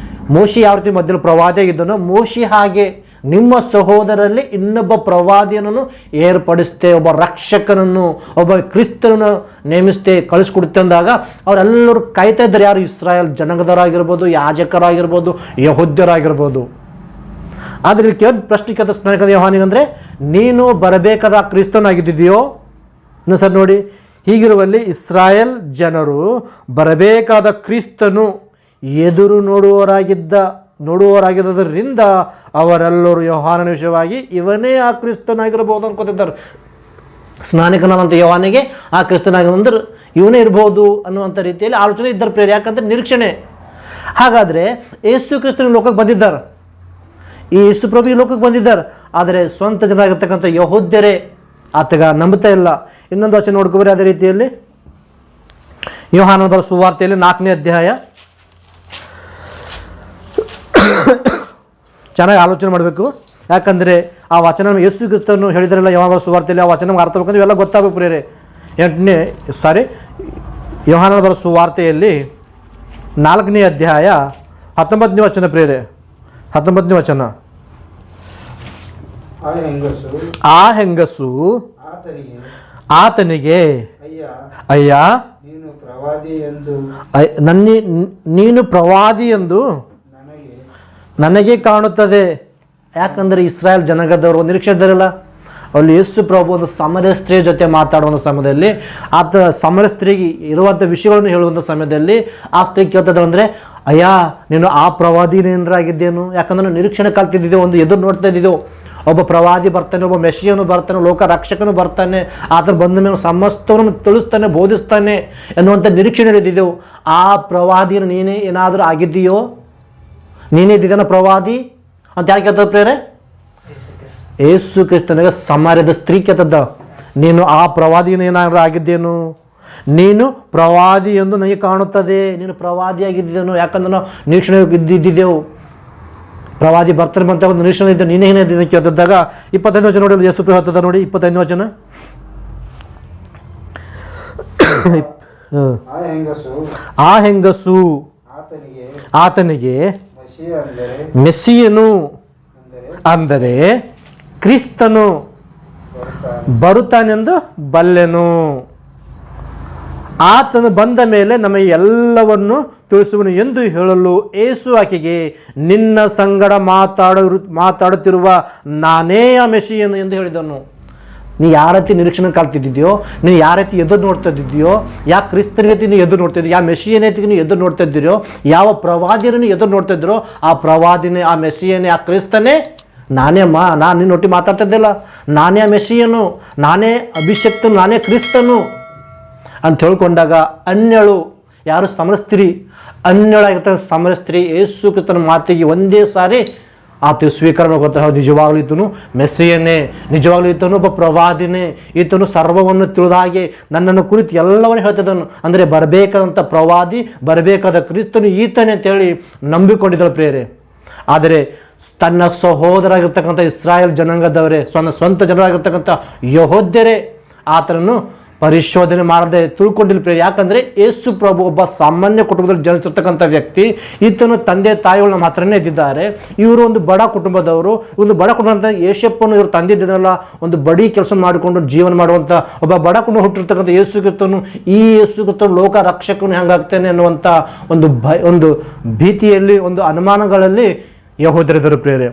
ಮೋಶೆ ಯಾವ ರೀತಿ ಮಧ್ಯದಲ್ಲಿ ಪ್ರವಾದಿಯಾಗಿದ್ದನೋ, ಮೋಶೆ ಹಾಗೆ ನಿಮ್ಮ ಸಹೋದರಲ್ಲಿ ಇನ್ನೊಬ್ಬ ಪ್ರವಾದಿಯನ್ನು ಏರ್ಪಡಿಸ್ತೆ, ಒಬ್ಬ ರಕ್ಷಕನನ್ನು, ಒಬ್ಬ ಕ್ರಿಸ್ತನನ್ನು ನೇಮಿಸ್ತೆ, ಕಳಿಸ್ಕೊಡುತ್ತೆ ಅಂದಾಗ ಅವರೆಲ್ಲರೂ ಕಾಯ್ತಾ ಇದ್ದಾರೆ. ಯಾರು? ಇಸ್ರಾಯೇಲ್ ಜನಾಂಗದವರಾಗಿರ್ಬೋದು, ಯಾಜಕರಾಗಿರ್ಬೋದು, ಯಹೂದ್ಯರಾಗಿರ್ಬೋದು. ಆದರೆ ಇಲ್ಲಿ ಪ್ರಶ್ನೆ ಕೇಳ್ತ ಸ್ನಾನಿಕ ಯೋಹಾನಿಗಂದರೆ, ನೀನು ಬರಬೇಕಾದ ಕ್ರಿಸ್ತನಾಗಿದ್ದೀಯೋ? ಇನ್ನು ಸರ್ ನೋಡಿ, ಹೀಗಿರುವಲ್ಲಿ ಇಸ್ರಾಯೇಲ್ ಜನರು ಬರಬೇಕಾದ ಕ್ರಿಸ್ತನು ಎದುರು ನೋಡುವವರಾಗಿದ್ದರಿಂದ ಅವರೆಲ್ಲರೂ ಯೋಹಾನನ ವಿಷಯವಾಗಿ ಇವನೇ ಆ ಕ್ರಿಸ್ತನಾಗಿರಬಹುದು ಅನ್ಕೋತಿದ್ದಾರೆ. ಸ್ನಾನಿಕನಾದಂಥ ಯೋಹಾನಿಗೆ ಆ ಕ್ರಿಸ್ತನಾಗಿದ್ರೆ ಇವನೇ ಇರ್ಬೋದು ಅನ್ನುವಂಥ ರೀತಿಯಲ್ಲಿ ಆಲೋಚನೆ ಇದ್ದಾರೆ ಪ್ರೇರೆ. ಯಾಕಂದರೆ ನಿರೀಕ್ಷಣೆ. ಹಾಗಾದರೆ ಯೇಸು ಕ್ರಿಸ್ತನ ಲೋಕಕ್ಕೆ ಬಂದಿದ್ದಾರೆ, ಈ ಯೇಸು ಪ್ರಭು ಈ ಲೋಕಕ್ಕೆ ಬಂದಿದ್ದಾರೆ. ಆದರೆ ಸ್ವಂತ ಜನರಾಗಿರ್ತಕ್ಕಂಥ ಯಹೂದ್ಯರೇ ಆತಗ ನಂಬುತ್ತಾ ಇಲ್ಲ. ಇನ್ನೊಂದು ವಚನ ನೋಡ್ಕೊಬರಿ ಅದೇ ರೀತಿಯಲ್ಲಿ, ಯೋಹಾನನ ಬರೆದ ಸುವಾರ್ತೆಯಲ್ಲಿ 4ನೇ ಅಧ್ಯಾಯ. ಚೆನ್ನಾಗಿ ಆಲೋಚನೆ ಮಾಡಬೇಕು. ಯಾಕಂದರೆ ಆ ವಚನ ಯೇಸು ಕ್ರಿಸ್ತನು ಹೇಳಿದ್ರಲ್ಲ ಯೋಹಾನನ ಬರೆದ ಸುವಾರ್ತೆಯಲ್ಲಿ, ಆ ವಚನ ನಮ್ಗೆ ಅರ್ಥ ಬೇಕಂದ್ರೆ ಇವೆಲ್ಲ ಗೊತ್ತಾಗಬೇಕು ಪ್ರೇರೆ. ಯೋಹಾನನ ಬರೆದ ಸುವಾರ್ತೆಯಲ್ಲಿ 4ನೇ ಅಧ್ಯಾಯ 19ನೇ ವಚನ ಪ್ರೇರೆ. 19ನೇ ವಚನ, ಆ ಹೆಂಗಸು ಆತನಿಗೆ, ಅಯ್ಯ ಪ್ರವಾದಿ ಎಂದು ನೀನು ಪ್ರವಾದಿ ಎಂದು ನನಗೆ ನನಗೆ ಕಾಣುತ್ತದೆ. ಯಾಕಂದರೆ ಇಸ್ರಾಯೇಲ್ ಜನಾಂಗದವರು ಒಂದು ನಿರೀಕ್ಷೆ ಇದ್ದಾರಲ್ಲ, ಅಲ್ಲಿ ಯೇಸು ಪ್ರಭು ಒಂದು ಸಮರ ಸ್ತ್ರೀಯ ಜೊತೆ ಮಾತಾಡುವಂಥ ಸಮಯದಲ್ಲಿ ಆತ ಸಮರ ಸ್ತ್ರೀಗೆ ಇರುವಂಥ ವಿಷಯಗಳನ್ನು ಹೇಳುವಂಥ ಸಮಯದಲ್ಲಿ ಆ ಸ್ತ್ರೀ ಕೇಳ್ತದೆ ಅಂದರೆ, ಅಯ್ಯ ನೀನು ಆ ಪ್ರವಾದಿನೇನರಾಗಿದ್ದೇನು? ಯಾಕಂದ್ರೆ ನಿರೀಕ್ಷಣೆ ಕಲ್ತಿದ್ದೇವೆ, ಒಂದು ಎದುರು ನೋಡ್ತಾ ಇದ್ದಿದ್ದೆವು, ಒಬ್ಬ ಪ್ರವಾದಿ ಬರ್ತಾನೆ, ಒಬ್ಬ ಮೆಸ್ಸಿಯನು ಬರ್ತಾನೆ, ಲೋಕ ರಕ್ಷಕನು ಬರ್ತಾನೆ, ಆತನ ಬಂದ ಮೇಲೆ ಸಮಸ್ತವನ್ನು ತಿಳಿಸ್ತಾನೆ, ಬೋಧಿಸ್ತಾನೆ ಎನ್ನುವಂಥ ನಿರೀಕ್ಷಣೆ ಇದ್ದಿದ್ದೆವು. ಆ ಪ್ರವಾದಿಯನ್ನು ನೀನೇ ಏನಾದರೂ ಆಗಿದ್ದೀಯೋ? ನೀನೇ ಇದ್ದಿದ್ದಾನ ಪ್ರವಾದಿ ಅಂತ ಯಾರು ಕೇಳ್ತದ ಪ್ರೇರೆ? ಯೇಸು ಕ್ರಿಸ್ತನಿಗೆ ಸಮಾರ್ಯದ ಸ್ತ್ರೀ ಕೇಳ್ತದ, ನೀನು ಆ ಪ್ರವಾದಿಯನ್ನು ಏನಾದರೂ ಆಗಿದ್ದೇನು? ನೀನು ಪ್ರವಾದಿ ಎಂದು ನನಗೆ ಕಾಣುತ್ತದೆ. ನೀನು ಪ್ರವಾದಿಯಾಗಿದ್ದೇನು? ಯಾಕಂದ್ರೆ ನಾವು ನಿರೀಕ್ಷಣೆ ಇದ್ದಿದ್ದೆವು, ಪ್ರವಾದಿ ಬರ್ತಾರೆ ಅಂತ ಒಂದು ನಿರೀಕ್ಷಣೆ ಇದ್ದ, ನೀನೇ ಏನಿದ್ದ ಕೇಳ್ತಿದ್ದಾಗ 25 ವಚನ ನೋಡಿ, ಯೇಸು ಪ್ರಭು ಹೇಳ್ತದ ನೋಡಿ, 25 ವಚನ. ಆ ಹೆಂಗಸು ಆತನಿಗೆ ಮೆಸ್ಸಿಯನು ಅಂದರೆ ಕ್ರಿಸ್ತನು ಬರುತ್ತಾನೆಂದು ಬಲ್ಲೆನು. ಆತನು ಬಂದ ಮೇಲೆ ನಮಗೆ ಎಲ್ಲವನ್ನು ತಿಳಿಸುವನು ಎಂದು ಹೇಳಲು ಯೇಸು ಆಕೆಗೆ, ನಿನ್ನ ಸಂಗಡ ಮಾತಾಡುತ್ತಿರುವ ನಾನೇ ಆ ಮೆಸ್ಸಿಯನು ಎಂದು ಹೇಳಿದನು. ನೀ ಯಾವ ರೀತಿ ನಿರೀಕ್ಷಣೆ ಕಾಲ್ತಿದ್ದಿದೆಯೋ, ನೀನು ಯಾವ ರೀತಿ ಎದುರು ನೋಡ್ತಾ ಇದ್ದಿದೆಯೋ, ಯಾವ ಕ್ರಿಸ್ತನಿಗೆ ನೀನು ಎದುರು ನೋಡ್ತಾ ಇದ್ದೀಯೋ, ಯಾವ ಮೆಸ್ಸಿಯನೈತಿಗೆ ನೀವು ಎದುರು ನೋಡ್ತಾ ಇದ್ದೀರೋ, ಯಾವ ಪ್ರವಾದಿಯನ್ನು ಎದುರು ನೋಡ್ತಾ ಇದ್ದೀರೋ, ಆ ಪ್ರವಾದಿನೇ, ಆ ಮೆಸ್ಸಿಯನೇ, ಆ ಕ್ರಿಸ್ತನೇ ನಾನೇ ಅಮ್ಮ. ನಾನು ನಿನ್ನೊಟ್ಟಿಗೆ ಮಾತಾಡ್ತಾ ಇದ್ದಿಲ್ಲ, ನಾನೇ ಆ ಮೆಸ್ಸಿಯನು, ನಾನೇ ಅಭಿಷಕ್ತನು, ನಾನೇ ಕ್ರಿಸ್ತನು ಅಂತ ಹೇಳ್ಕೊಂಡಾಗ ಅನ್ಯಳು, ಯಾರು ಸಮರಸ್ತ್ರೀ, ಅನ್ಯಳಾಗಿರ್ತಾರೆ ಸಮರಸ್ತ್ರೀ, ಯೇಸು ಕ್ರಿಸ್ತನ ಮಾತಿಗೆ ಒಂದೇ ಸಾರಿ ಆತ ಸ್ವೀಕಾರ ಮಾಡ್ಕೊತ, ನಿಜವಾಗ್ಲೂ ಈತನು ಮೆಸ್ಸಿಯನೇ, ನಿಜವಾಗ್ಲೂ ಈತನು ಒಬ್ಬ ಪ್ರವಾದಿನೇ, ಈತನು ಸರ್ವವನ್ನು ತಿಳಿದ ಹಾಗೆ ನನ್ನನ್ನು ಕುರಿತು ಎಲ್ಲವನ್ನೂ ಹೇಳ್ತಿದ್ದನು. ಅಂದರೆ ಬರಬೇಕಾದಂಥ ಪ್ರವಾದಿ, ಬರಬೇಕಾದ ಕ್ರಿಸ್ತನು ಈತನೇ ಅಂತೇಳಿ ನಂಬಿಕೊಂಡಿದ್ದಳು ಪ್ರೇರೆ. ಆದರೆ ತನ್ನ ಸಹೋದರಾಗಿರ್ತಕ್ಕಂಥ ಇಸ್ರಾಯೇಲ್ ಜನಾಂಗದವರೇ, ಸ್ವಂತ ಜನರಾಗಿರ್ತಕ್ಕಂಥ ಯಹೂದ್ಯರೇ ಆತನನ್ನು ಪರಿಶೋಧನೆ ಮಾಡದೆ ತಿಳ್ಕೊಂಡಿಲ್ಲ ಪ್ರೇರೆ. ಯಾಕಂದರೆ ಯೇಸು ಪ್ರಭು ಒಬ್ಬ ಸಾಮಾನ್ಯ ಕುಟುಂಬದಲ್ಲಿ ಜನಿಸಿರ್ತಕ್ಕಂಥ ವ್ಯಕ್ತಿ, ಈತನು ತಂದೆ ತಾಯಿಗಳು ನಮ್ಮ ಹತ್ರನೇ ಇದ್ದಿದ್ದಾರೆ. ಇವರು ಒಂದು ಬಡ ಕುಟುಂಬದವರು, ಒಂದು ಬಡ ಕುಟುಂಬ ಅಂತ ಯೇಸಪ್ಪನು ಇವರು ತಂದೆ ಇದ್ದಿದ್ದಲ್ಲ, ಒಂದು ಬಡಿ ಕೆಲಸ ಮಾಡಿಕೊಂಡು ಜೀವನ ಮಾಡುವಂಥ ಒಬ್ಬ ಬಡ ಕುಟುಂಬ ಹುಟ್ಟಿರ್ತಕ್ಕಂಥ ಯೇಸು ಕ್ರಿಸ್ತನು, ಈ ಯೇಸು ಕ್ರಿಸ್ತನು ಲೋಕ ರಕ್ಷಕನು ಹೆಂಗಾಗ್ತಾನೆ ಅನ್ನುವಂಥ ಒಂದು ಭೀತಿಯಲ್ಲಿ, ಒಂದು ಅನುಮಾನಗಳಲ್ಲಿ ಯಹೂದ್ಯರಿದ್ದರು ಪ್ರೇರೆ.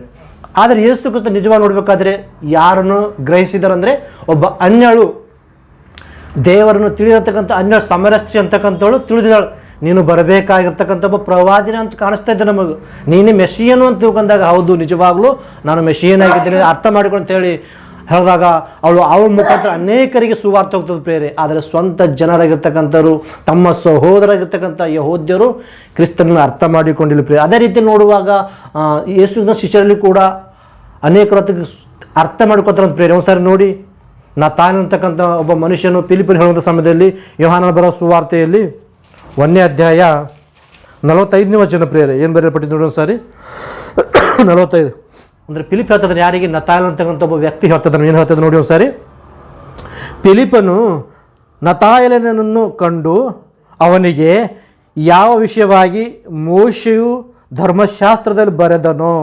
ಆದರೆ ಯೇಸು ಕ್ರಿಸ್ತ ನಿಜವಾಗಿ ನೋಡಬೇಕಾದ್ರೆ ಯಾರನ್ನು ಗ್ರಹಿಸಿದಾರಂದರೆ ಒಬ್ಬ ಅನ್ಯಳು, ದೇವರನ್ನು ತಿಳಿದಿರ್ತಕ್ಕಂಥ ಅನ್ಯ ಸಮರಸ್ತ್ರೀ ಅಂತಕ್ಕಂಥವಳು ತಿಳಿದಿದ್ದಾಳು. ನೀನು ಬರಬೇಕಾಗಿರ್ತಕ್ಕಂಥ ಒಬ್ಬ ಪ್ರವಾದಿನ ಅಂತ ಕಾಣಿಸ್ತಾ ಇದ್ದೆ ನಮಗೆ, ನೀನೇ ಮೆಸ್ಸಿಯನು ಅಂತ ತಿಳ್ಕೊಂಡಾಗ, ಹೌದು ನಿಜವಾಗ್ಲೂ ನಾನು ಮೆಸ್ಸಿಯನಾಗಿದ್ದೇನೆ ಅರ್ಥ ಮಾಡಿಕೊಂಡು ಅಂತೇಳಿ ಹೇಳಿದಾಗ ಅವಳ ಮುಖಾಂತರ ಅನೇಕರಿಗೆ ಸುವಾರ್ತೆ ಹೋಗ್ತದೆ ಪ್ರೇರೆ. ಆದರೆ ಸ್ವಂತ ಜನರಾಗಿರ್ತಕ್ಕಂಥವ್ರು, ತಮ್ಮ ಸಹೋದರಾಗಿರ್ತಕ್ಕಂಥ ಯಹೂದ್ಯರು ಕ್ರಿಸ್ತನನ್ನು ಅರ್ಥ ಮಾಡಿಕೊಂಡಿಲ್ಲ ಪ್ರೇರೆ. ಅದೇ ರೀತಿ ನೋಡುವಾಗ ಯೇಸುವಿನ ಶಿಷ್ಯರಲ್ಲಿ ಕೂಡ ಅನೇಕರ ಅರ್ಥ ಮಾಡ್ಕೊತಾರೆ ಪ್ರೇರೆ. ಒಂದ್ಸಾರಿ ನೋಡಿ, ನತಾನ್ ಅಂತಕ್ಕಂಥ ಒಬ್ಬ ಮನುಷ್ಯನು ಫಿಲಿಪ್ಪನಿಗೆ ಹೇಳುವಂಥ ಸಮಯದಲ್ಲಿ ಯೋಹಾನನ ಬರೋ ಸುವಾರ್ತೆಯಲ್ಲಿ 1ನೇ ಅಧ್ಯಾಯ 45ನೇ ವಚನ ಪ್ರೇರೆ ಏನು ಬರೆಯಲ್ಪಟ್ಟಿದ್ದು ನೋಡಿ ಒಂದ್ಸಾರಿ. 45 ಅಂದರೆ ಫಿಲಿಪ್ ಹೇಳ್ತದಾನೆ ಯಾರಿಗೆ? ನತಾಯಲ್ ಅಂತಕ್ಕಂಥ ಒಬ್ಬ ವ್ಯಕ್ತಿ ಹೇಳ್ತದಾನೆ. ಏನು ಹೇಳ್ತದೆ ನೋಡಿ ಒಂದ್ಸಾರಿ. ಫಿಲಿಪ್ಪನು ನತಾಯಲನನ್ನು ಕಂಡು ಅವನಿಗೆ ಯಾವ ವಿಷಯವಾಗಿ ಮೋಶೆಯು ಧರ್ಮಶಾಸ್ತ್ರದಲ್ಲಿ ಬರೆದನೋ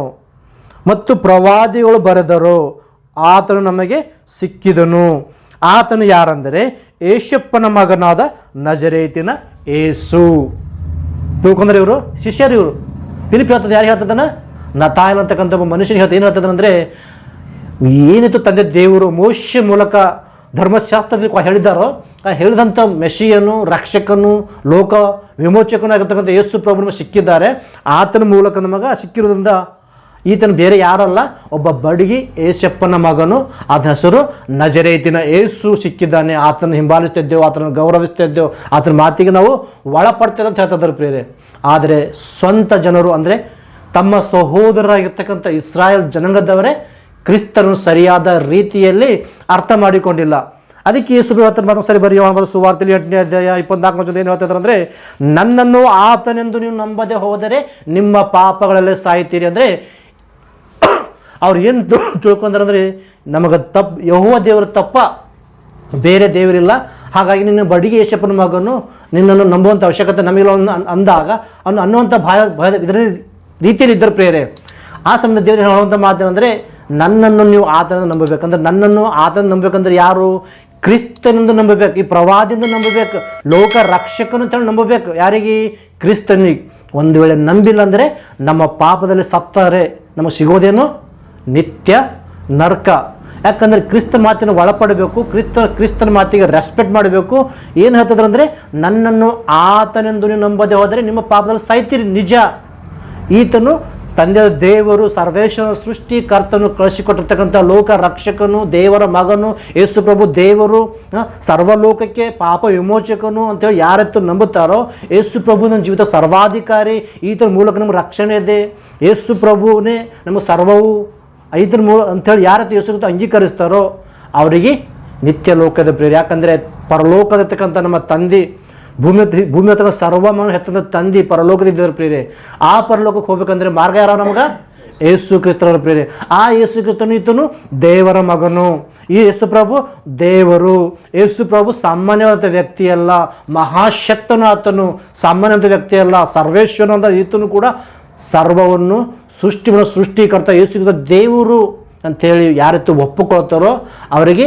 ಮತ್ತು ಪ್ರವಾದಿಗಳು ಬರೆದರೋ ಆತನು ನಮಗೆ ಸಿಕ್ಕಿದನು. ಆತನು ಯಾರಂದರೆ ಯೇಸಪ್ಪನ ಮಗನಾದ ನಜರೇತಿನ ಯೇಸು. ತಿಳ್ಕೊಂಡ್ರೆ ಇವರು ಶಿಷ್ಯರು, ಇವರು ಫಿಲಿಪ್ ಹೇಳ್ತದೆ ಯಾರಿಗೆ ಹೇಳ್ತದನ? ನತಾಯಲ್ ಅಂತಕ್ಕಂಥ ಒಬ್ಬ ಮನುಷ್ಯನಿಗೆ ಹೇಳ್ತಾ ಏನು ಹೇಳ್ತದನಂದರೆ, ಏನಿತ್ತು ತಂದೆ ದೇವರು ಮೋಶೆ ಮೂಲಕ ಧರ್ಮಶಾಸ್ತ್ರದಲ್ಲಿ ಹೇಳಿದಾರೋ ಹೇಳಿದಂಥ ಮೆಸ್ಸಿಯನು, ರಕ್ಷಕನು, ಲೋಕ ವಿಮೋಚಕನು ಆಗಿರ್ತಕ್ಕಂಥ ಯೇಸು ಪ್ರಭು ನಮಗೆ ಸಿಕ್ಕಿದ್ದಾರೆ. ಆತನ ಮೂಲಕ ನಮಗೆ ಸಿಕ್ಕಿರೋದ್ರಿಂದ ಈತನು ಬೇರೆ ಯಾರಲ್ಲ, ಒಬ್ಬ ಬಡಗಿ ಯೇಸಪ್ಪನ ಮಗನು, ಆತನ ಹೆಸರು ನಜರೇತಿನ ಯೇಸು ಸಿಕ್ಕಿದ್ದಾನೆ. ಆತನ ಹಿಂಬಾಲಿಸ್ತಿದ್ದೆವು, ಆತನ ಗೌರವಿಸ್ತಿದ್ದೆವು, ಆತನ ಮಾತಿಗೆ ನಾವು ಒಳಪಡ್ತೇವೆ ಅಂತ ಹೇಳ್ತಿದ್ದಾರೆ ಪ್ರೇರೆ. ಆದರೆ ಸ್ವಂತ ಜನರು ಅಂದರೆ ತಮ್ಮ ಸಹೋದರರಾಗಿರ್ತಕ್ಕಂಥ ಇಸ್ರಾಯೇಲ್ ಜನಾಂಗದವರೇ ಕ್ರಿಸ್ತರನ್ನು ಸರಿಯಾದ ರೀತಿಯಲ್ಲಿ ಅರ್ಥ ಮಾಡಿಕೊಂಡಿಲ್ಲ. ಅದಕ್ಕೆ ಯೇಸು ಮತ್ತೊಂದು ಬರೀ ಸುವಾರ್ತೆಯಲ್ಲಿ 8ನೇ ಅಧ್ಯಾಯ 24 ಏನು ಹೇಳ್ತಿದ್ದಾರೆ ಅಂದರೆ, ನನ್ನನ್ನು ಆತನೆಂದು ನೀವು ನಂಬದೆ ಹೋದರೆ ನಿಮ್ಮ ಪಾಪಗಳಲ್ಲೇ ಸಾಯ್ತೀರಿ. ಅಂದರೆ ಅವ್ರು ಏನು ತಿಳ್ಕೊಂಡ್ರೆ ನಮಗೆ ಯೆಹೋವ ದೇವರ ತಪ್ಪ, ಬೇರೆ ದೇವರಿಲ್ಲ, ಹಾಗಾಗಿ ನಿನ್ನ ಬಡಿಗೆ ಯೇಸಪ್ಪನ ಮಗನು ನಿನ್ನನ್ನು ನಂಬುವಂಥ ಅವಶ್ಯಕತೆ ನಮಗಿಲ್ಲ ಅಂದಾಗ ಅವನು ಅನ್ನುವಂಥ ಭಯ ಇದರ ರೀತಿಯಲ್ಲಿ ಇದ್ದರು ಪ್ರೇರೆ. ಆ ಸಮಯದ ದೇವರು ಹೇಳುವಂಥ ಮಾತು ಅಂದರೆ, ನನ್ನನ್ನು ನೀವು ಆತನ ನಂಬಬೇಕಂದ್ರೆ, ನನ್ನನ್ನು ಆತನ ನಂಬಬೇಕಂದ್ರೆ ಯಾರು? ಕ್ರಿಸ್ತನೆಂದು ನಂಬಬೇಕು, ಈ ಪ್ರವಾದಿಯಿಂದ ನಂಬಬೇಕು, ಲೋಕ ರಕ್ಷಕನು ಅಂತೇಳಿ ನಂಬಬೇಕು. ಯಾರಿಗೆ? ಕ್ರಿಸ್ತನಿಗೆ. ಒಂದು ವೇಳೆ ನಂಬಿಲ್ಲ ಅಂದರೆ ನಮ್ಮ ಪಾಪದಲ್ಲಿ ಸತ್ತರೆ ನಮಗೆ ಸಿಗೋದೇನು? ನಿತ್ಯ ನರಕ. ಯಾಕಂದರೆ ಕ್ರಿಸ್ತ ಮಾತಿನ ಒಳಪಡಬೇಕು, ಕ್ರಿಸ್ತನ ಮಾತಿಗೆ ರೆಸ್ಪೆಕ್ಟ್ ಮಾಡಬೇಕು. ಏನು ಹೇಳ್ತಿದ್ರು ಅಂದರೆ, ನನ್ನನ್ನು ಆತನೆಂದು ನೀವು ನಂಬದೆ ಹೋದರೆ ನಿಮ್ಮ ಪಾಪದಲ್ಲಿ ಸಾಯ್ತೀರಿ. ನಿಜ. ಈತನು ತಂದೆಯ ದೇವರು, ಸರ್ವೇಶ್ವರ ಸೃಷ್ಟಿಕರ್ತನು, ಕಳಿಸಿಕೊಟ್ಟಿರ್ತಕ್ಕಂಥ ಲೋಕ ರಕ್ಷಕನು, ದೇವರ ಮಗನು, ಯೇಸು ಪ್ರಭು ದೇವರು, ಸರ್ವಲೋಕಕ್ಕೆ ಪಾಪ ವಿಮೋಚಕನು ಅಂತೇಳಿ ಯಾರತ್ತು ನಂಬುತ್ತಾರೋ, ಯೇಸು ಪ್ರಭು ನನ್ನ ಜೀವಿತ ಸರ್ವಾಧಿಕಾರಿ, ಈತನ ಮೂಲಕ ನಮ್ಗೆ ರಕ್ಷಣೆ ಇದೆ, ಯೇಸು ಪ್ರಭುವೇ ನಮಗೆ ಸರ್ವವು ಐದರ ಅಂಥೇಳಿ ಯಾರತ್ತು ಯೇಸು ಅಂಗೀಕರಿಸ್ತಾರೋ ಅವರಿಗೆ ನಿತ್ಯ ಲೋಕದ ಪ್ರೇರಿ. ಯಾಕಂದರೆ ಪರಲೋಕದತಕ್ಕಂಥ ನಮ್ಮ ತಂದೆ, ಭೂಮಿ ಹತ್ರ ಸರ್ವಮಾನ ಹೆತ್ತಂಥ ತಂದೆ ಪರಲೋಕದಿದ್ದರ ಪ್ರೇರೆ. ಆ ಪರಲೋಕಕ್ಕೆ ಹೋಗ್ಬೇಕಂದ್ರೆ ಮಾರ್ಗ ಯಾರು? ನಮಗೆ ಯೇಸು ಕ್ರಿಸ್ತನ ಪ್ರೇರೆ. ಆ ಯೇಸು ಕ್ರಿಸ್ತನು ಈತನು ದೇವರ ಮಗನು. ಈ ಯೇಸು ಪ್ರಭು ದೇವರು. ಯೇಸು ಪ್ರಭು ಸಾಮಾನ್ಯವಾದ ವ್ಯಕ್ತಿಯಲ್ಲ, ಮಹಾಶಕ್ತನು ಆತನು. ಸಾಮಾನ್ಯವಾದ ವ್ಯಕ್ತಿಯಲ್ಲ, ಸರ್ವೇಶ್ವರನಾದ ಈತನು ಕೂಡ ಸರ್ವವನ್ನು ಸೃಷ್ಟಿಕರ್ತ ಯೇಸು ಕ್ರಿಸ್ತ ದೇವರು ಅಂಥೇಳಿ ಯಾರತ್ತು ಒಪ್ಪಿಕೊಳ್ತಾರೋ ಅವರಿಗೆ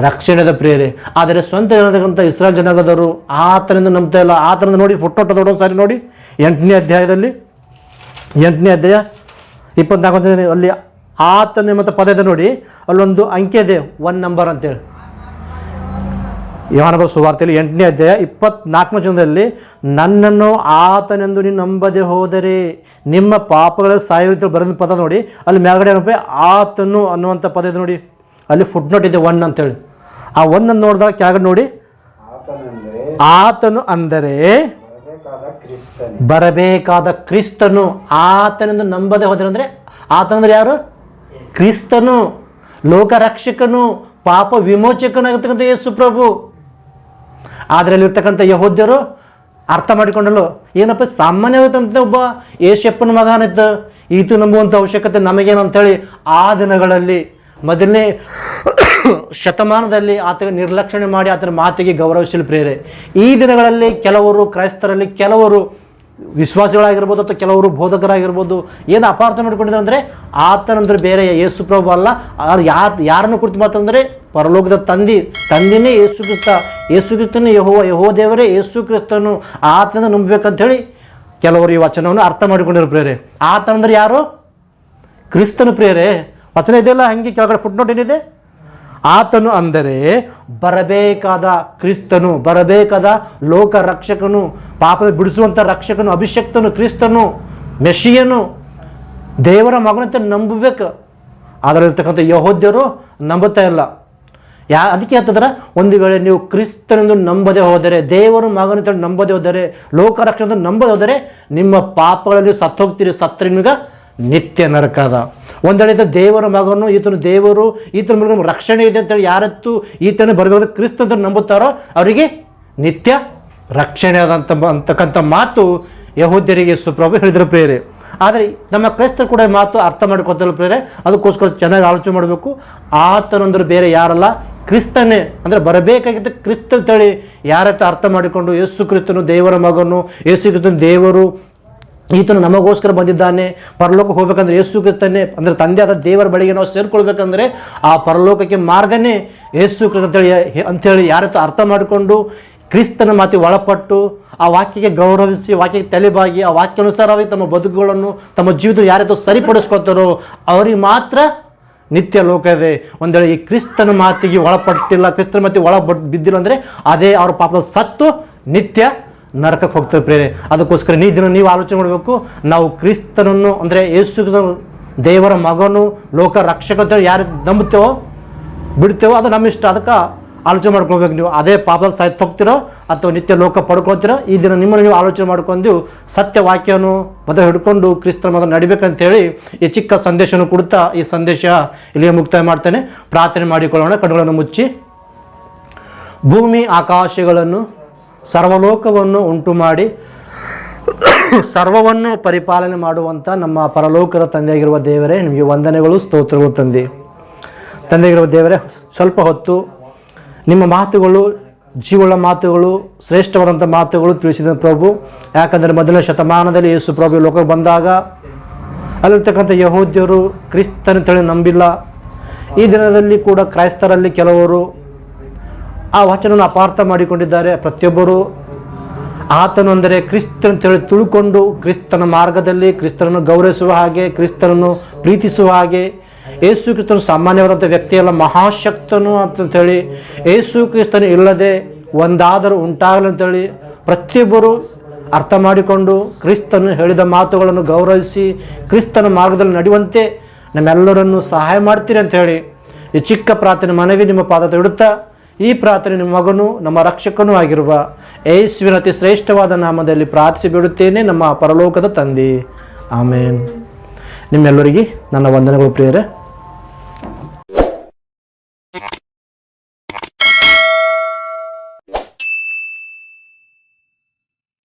ರಕ್ಷಣೆದ ಪ್ರೇರೆ. ಆದರೆ ಸ್ವಂತ ಜನತಕ್ಕಂಥ ಇಸ್ರಾಯೇಲ್ ಜನಾಂಗದವರು ಆತನಿಂದ ನಂಬ್ತಾ ಇಲ್ಲ. ಆತನಿಂದ ನೋಡಿ, ಫೋಟೋ ನೋಡೋ ಸಾರಿ ನೋಡಿ, 8ನೇ ಅಧ್ಯಾಯದಲ್ಲಿ 8ನೇ ಅಧ್ಯಾಯ 24 ಅಲ್ಲಿ ಆತನ ಮತ್ತು ಪದ ಇದೆ ನೋಡಿ. ಅಲ್ಲೊಂದು ಅಂಕೆ ಇದೆ, 1 ನಂಬರ್ ಅಂತೇಳಿ. ಯೋಹಾನ ಸುವಾರ್ತೆಯಲ್ಲಿ 8ನೇ ಅಧ್ಯಾಯ 24ನೇ ವಚನದಲ್ಲಿ, ನನ್ನನ್ನು ಆತನೆಂದು ನೀವು ನಂಬದೆ ಹೋದರೆ ನಿಮ್ಮ ಪಾಪಗಳ ಸಾಯುವಂತ ಬರೆದ ಪದ ನೋಡಿ. ಅಲ್ಲಿ ಮೇಲ್ಗಡೆ ಏನಪ್ಪ ಆತನು ಅನ್ನುವಂಥ ಪದ ಇದೆ ನೋಡಿ. ಅಲ್ಲಿ ಫುಟ್ ನೋಟ್ ಇದೆ 1 ಅಂತೇಳಿ. ಆ 1 ಅನ್ನು ನೋಡಿದಾಗ ಕೆಳಗಡೆ ನೋಡಿ, ಆತನು ಅಂದರೆ ಬರಬೇಕಾದ ಕ್ರಿಸ್ತನು. ಆತನೆಂದು ನಂಬದೆ ಹೋದರೆ ಅಂದರೆ ಆತನಂದ್ರೆ ಯಾರು? ಕ್ರಿಸ್ತನು, ಲೋಕ ರಕ್ಷಕನು, ಪಾಪ ವಿಮೋಚಕನಾಗಿರ್ತಕ್ಕಂಥ ಯೇಸು ಪ್ರಭು. ಆದರೆ ಅಲ್ಲಿರ್ತಕ್ಕಂಥ ಯಹೂದ್ಯರು ಅರ್ಥ ಮಾಡಿಕೊಂಡಲು, ಏನಪ್ಪ ಸಾಮಾನ್ಯವಾದಂಥ ಒಬ್ಬ ಯೇಸಪ್ಪನ ಮಗನಿದ್ದ, ಈತು ನಂಬುವಂಥ ಅವಶ್ಯಕತೆ ನಮಗೇನಂತೇಳಿ ಆ ದಿನಗಳಲ್ಲಿ ಮೊದಲನೇ ಶತಮಾನದಲ್ಲಿ ಆತಗೆ ನಿರ್ಲಕ್ಷಣೆ ಮಾಡಿ ಆತನ ಮಾತಿಗೆ ಗೌರವಿಸಲು ಪ್ರೇರೆ. ಈ ದಿನಗಳಲ್ಲಿ ಕೆಲವರು ಕ್ರೈಸ್ತರಲ್ಲಿ ಕೆಲವರು ವಿಶ್ವಾಸಿಗಳಾಗಿರ್ಬೋದು ಅಥವಾ ಕೆಲವರು ಬೋಧಕರಾಗಿರ್ಬೋದು ಏನು ಅಪಾರ್ಥ ಮಾಡ್ಕೊಂಡಿದ್ದಾರೆ ಅಂದರೆ, ಆತನಂದ್ರೆ ಬೇರೆ ಯೇಸು ಪ್ರಭು ಅಲ್ಲ. ಯಾರನ್ನು ಕುರಿತು ಮಾತಂದರೆ ಪರಲೋಕದ ತಂದೆನೇ ಯೇಸು ಕ್ರಿಸ್ತ, ಯೇಸು ಕ್ರಿಸ್ತನೇ ಯಹೋ ದೇವರೇ ಯೇಸು ಕ್ರಿಸ್ತನು, ಆತನ ನಂಬಬೇಕಂಥೇಳಿ ಕೆಲವರು ಈ ವಚನವನ್ನು ಅರ್ಥ ಮಾಡಿಕೊಂಡಿರೋ ಪ್ರೇರೆ. ಆತನಂದ್ರೆ ಯಾರು? ಕ್ರಿಸ್ತನು ಪ್ರೇರೆ. ವಚನ ಇದೆಯಲ್ಲ, ಹಂಗೆ ಕೆಳಗಡೆ ಫುಟ್ ನೋಟ್ ಏನಿದೆ, ಆತನು ಅಂದರೆ ಬರಬೇಕಾದ ಕ್ರಿಸ್ತನು, ಬರಬೇಕಾದ ಲೋಕ ರಕ್ಷಕನು, ಪಾಪ ಬಿಡಿಸುವಂಥ ರಕ್ಷಕನು, ಅಭಿಷಕ್ತನು, ಕ್ರಿಸ್ತನು, ಮೆಷಿಯನು, ದೇವರ ಮಗನಂತ ನಂಬಬೇಕು. ಅದರಲ್ಲಿರ್ತಕ್ಕಂಥ ಯಹೂದ್ಯರು ನಂಬುತ್ತಾ ಇಲ್ಲ. ಅದಕ್ಕೆ ಹೇಳ್ತಿದ್ರೆ, ಒಂದು ವೇಳೆ ನೀವು ಕ್ರಿಸ್ತನೆಂದು ನಂಬದೆ ಹೋದರೆ, ದೇವರ ಮಗನಂತ ನಂಬದೆ ಹೋದರೆ, ಲೋಕ ರಕ್ಷಣೆ ನಂಬದೆ ಹೋದರೆ ನಿಮ್ಮ ಪಾಪಗಳಲ್ಲಿ ಸತ್ತೋಗ್ತೀರಿ. ಸತ್ತರೆ ನಿಮಗೆ ನಿತ್ಯ ನರಕದ. ಒಂದೆಡೆ ದೇವರ ಮಗನು, ಈತನು ದೇವರು, ಈತನ ಮೂಲಕ ರಕ್ಷಣೆ ಇದೆ ಅಂತೇಳಿ ಯಾರತ್ತು ಈತನ ಬರಬೇಕು ಕ್ರಿಸ್ತ ಅಂತ ನಂಬುತ್ತಾರೋ ಅವರಿಗೆ ನಿತ್ಯ ರಕ್ಷಣೆ ಅಂತಕ್ಕಂಥ ಮಾತು ಯಹೂದ್ಯರಿಗೆ ಸುಪ್ರಭು ಹೇಳಿದ್ರು ಪ್ರೇರೆ. ಆದರೆ ನಮ್ಮ ಕ್ರೈಸ್ತರು ಕೂಡ ಮಾತು ಅರ್ಥ ಮಾಡಿಕೊಳ್ತಾರೆ ಪ್ರೇರೆ. ಅದಕ್ಕೋಸ್ಕರ ಚೆನ್ನಾಗಿ ಆಲೋಚನೆ ಮಾಡಬೇಕು. ಆತನಂದ್ರೆ ಬೇರೆ ಯಾರಲ್ಲ, ಕ್ರಿಸ್ತನೇ. ಅಂದರೆ ಬರಬೇಕಾಗಿದ್ದ ಕ್ರಿಸ್ತ ಅಂತೇಳಿ ಯಾರತ್ತ ಅರ್ಥ ಮಾಡಿಕೊಂಡು, ಯೇಸು ಕ್ರಿಸ್ತನು ದೇವರ ಮಗನು, ಯೇಸು ಕ್ರಿಸ್ತನು ದೇವರು, ಈತನು ನಮಗೋಸ್ಕರ ಬಂದಿದ್ದಾನೆ. ಪರಲೋಕಕ್ಕೆ ಹೋಗ್ಬೇಕಂದ್ರೆ ಯೇಸು ಕ್ರಿಸ್ತನೇ ಅಂದರೆ ತಂದೆ ಆದ ದೇವರ ಬಳಿಗೆ ನಾವು ಸೇರ್ಕೊಳ್ಬೇಕಂದ್ರೆ ಆ ಪರಲೋಕಕ್ಕೆ ಮಾರ್ಗನೇ ಯೇಸು ಕ್ರಿಸ್ತ ಅಂಥೇಳಿ ಯಾರತ್ತು ಅರ್ಥ ಮಾಡಿಕೊಂಡು ಕ್ರಿಸ್ತನ ಮಾತಿಗೆ ಒಳಪಟ್ಟು ಆ ವಾಕ್ಯಕ್ಕೆ ಗೌರವಿಸಿ, ವಾಕ್ಯಕ್ಕೆ ತಲೆಬಾಗಿ ಆ ವಾಕ್ಯಾನುಸಾರವಾಗಿ ತಮ್ಮ ಬದುಕುಗಳನ್ನು ತಮ್ಮ ಜೀವಿತ ಯಾರತ್ತು ಸರಿಪಡಿಸ್ಕೊತಾರೋ ಅವರಿಗೆ ಮಾತ್ರ ನಿತ್ಯ ಲೋಕ ಇದೆ. ಒಂದು ವೇಳೆ ಈ ಕ್ರಿಸ್ತನ ಮಾತಿಗೆ ಒಳಪಟ್ಟಿಲ್ಲ, ಕ್ರಿಸ್ತನ ಮಾತಿಗೆ ಬಿದ್ದಿಲ್ಲ ಅಂದರೆ ಅದೇ ಅವ್ರ ಪಾಪದ ಸತ್ತು ನಿತ್ಯ ನರಕಕ್ಕೆ ಹೋಗ್ತೇವೆ ಪ್ರೇರೆ. ಅದಕ್ಕೋಸ್ಕರ ನೀವು ಆಲೋಚನೆ ಮಾಡಬೇಕು. ನಾವು ಕ್ರಿಸ್ತನನ್ನು ಅಂದರೆ ಯೇಸು ದೇವರ ಮಗನು, ಲೋಕ ರಕ್ಷಕ ಅಂತೇಳಿ ಯಾರು ನಂಬುತ್ತೇವೋ ಬಿಡ್ತೇವೋ ಅದು ನಮ್ಮ ಇಷ್ಟ. ಅದಕ್ಕೆ ಆಲೋಚನೆ ಮಾಡ್ಕೊಳ್ಬೇಕು. ನೀವು ಅದೇ ಪಾಪದಲ್ಲಿ ಸಾಯ್ತು ಹೋಗ್ತಿರೋ ಅಥವಾ ನಿತ್ಯ ಲೋಕ ಪಡ್ಕೊಳ್ತಿರೋ, ಈ ದಿನ ನಿಮ್ಮನ್ನು ನೀವು ಆಲೋಚನೆ ಮಾಡ್ಕೊಂಡು ಸತ್ಯ ವಾಕ್ಯವನ್ನು ಮೊದಲು ಹಿಡ್ಕೊಂಡು ಕ್ರಿಸ್ತನ ಮಗ ನಡಿಬೇಕಂತೇಳಿ ಈ ಚಿಕ್ಕ ಸಂದೇಶವನ್ನು ಕೊಡ್ತಾ ಈ ಸಂದೇಶ ಇಲ್ಲಿಗೆ ಮುಕ್ತಾಯ ಮಾಡ್ತೇನೆ. ಪ್ರಾರ್ಥನೆ ಮಾಡಿಕೊಳ್ಳೋಣ. ಕಣ್ಣುಗಳನ್ನು ಮುಚ್ಚಿ. ಭೂಮಿ ಆಕಾಶಗಳನ್ನು ಸರ್ವಲೋಕವನ್ನು ಉಂಟು ಮಾಡಿ ಸರ್ವವನ್ನು ಪರಿಪಾಲನೆ ಮಾಡುವಂಥ ನಮ್ಮ ಪರಲೋಕದ ತಂದೆಯಾಗಿರುವ ದೇವರೇ, ನಿಮಗೆ ವಂದನೆಗಳು, ಸ್ತೋತ್ರಗಳು ತಂದೆಯಾಗಿರುವ ದೇವರೇ. ಸ್ವಲ್ಪ ಹೊತ್ತು ನಿಮ್ಮ ಮಾತುಗಳು, ಜೀವಳ ಮಾತುಗಳು, ಶ್ರೇಷ್ಠವಾದಂಥ ಮಾತುಗಳು ತಿಳಿಸಿದ ಪ್ರಭು. ಯಾಕಂದರೆ ಮೊದಲನೇ ಶತಮಾನದಲ್ಲಿ ಯೇಸು ಪ್ರಭು ಲೋಕಕ್ಕೆ ಬಂದಾಗ ಅಲ್ಲಿರ್ತಕ್ಕಂಥ ಯಹೂದ್ಯರು ಕ್ರಿಸ್ತನಂತೇಳಿ ನಂಬಿಲ್ಲ. ಈ ದಿನದಲ್ಲಿ ಕೂಡ ಕ್ರೈಸ್ತರಲ್ಲಿ ಕೆಲವರು ಆ ವಚನವನ್ನು ಅಪಾರ್ಥ ಮಾಡಿಕೊಂಡಿದ್ದಾರೆ. ಪ್ರತಿಯೊಬ್ಬರು ಆತನು ಅಂದರೆ ಕ್ರಿಸ್ತನ ತಿಳ್ಕೊಂಡು ಕ್ರಿಸ್ತನ ಮಾರ್ಗದಲ್ಲಿ ಕ್ರಿಸ್ತನನ್ನು ಗೌರವಿಸುವ ಹಾಗೆ, ಕ್ರಿಸ್ತನನ್ನು ಪ್ರೀತಿಸುವ ಹಾಗೆ, ಯೇಸು ಕ್ರಿಸ್ತನು ಸಾಮಾನ್ಯವಾದಂಥ ವ್ಯಕ್ತಿಯಲ್ಲ, ಮಹಾಶಕ್ತನು ಅಂತಂಥೇಳಿ, ಯೇಸು ಕ್ರಿಸ್ತನು ಇಲ್ಲದೆ ಒಂದಾದರೂ ಉಂಟಾಗಲಿ ಅಂತೇಳಿ ಪ್ರತಿಯೊಬ್ಬರು ಅರ್ಥ ಮಾಡಿಕೊಂಡು ಕ್ರಿಸ್ತನು ಹೇಳಿದ ಮಾತುಗಳನ್ನು ಗೌರವಿಸಿ ಕ್ರಿಸ್ತನ ಮಾರ್ಗದಲ್ಲಿ ನಡೆಯುವಂತೆ ನಮ್ಮೆಲ್ಲರನ್ನು ಸಹಾಯ ಮಾಡ್ತೀರಿ ಅಂಥೇಳಿ ಈ ಚಿಕ್ಕ ಪ್ರಾರ್ಥನೆ ಮನವಿ ನಿಮ್ಮ ಪಾದ ಇಡುತ್ತಾ, ಈ ಪ್ರಾರ್ಥನೆ ನಿಮ್ಮ ಮಗನು ನಮ್ಮ ರಕ್ಷಕನೂ ಆಗಿರುವ ಯೇಸುವಿನ ಅತಿ ಶ್ರೇಷ್ಠವಾದ ನಾಮದಲ್ಲಿ ಪ್ರಾರ್ಥಿಸಿ ಬಿಡುತ್ತೇನೆ, ನಮ್ಮ ಪರಲೋಕದ ತಂದೆ. ಆಮೇನ್. ನಿಮ್ಮೆಲ್ಲರಿಗೆ ನನ್ನ ವಂದನೆಗಳು ಪ್ರಿಯರೇ.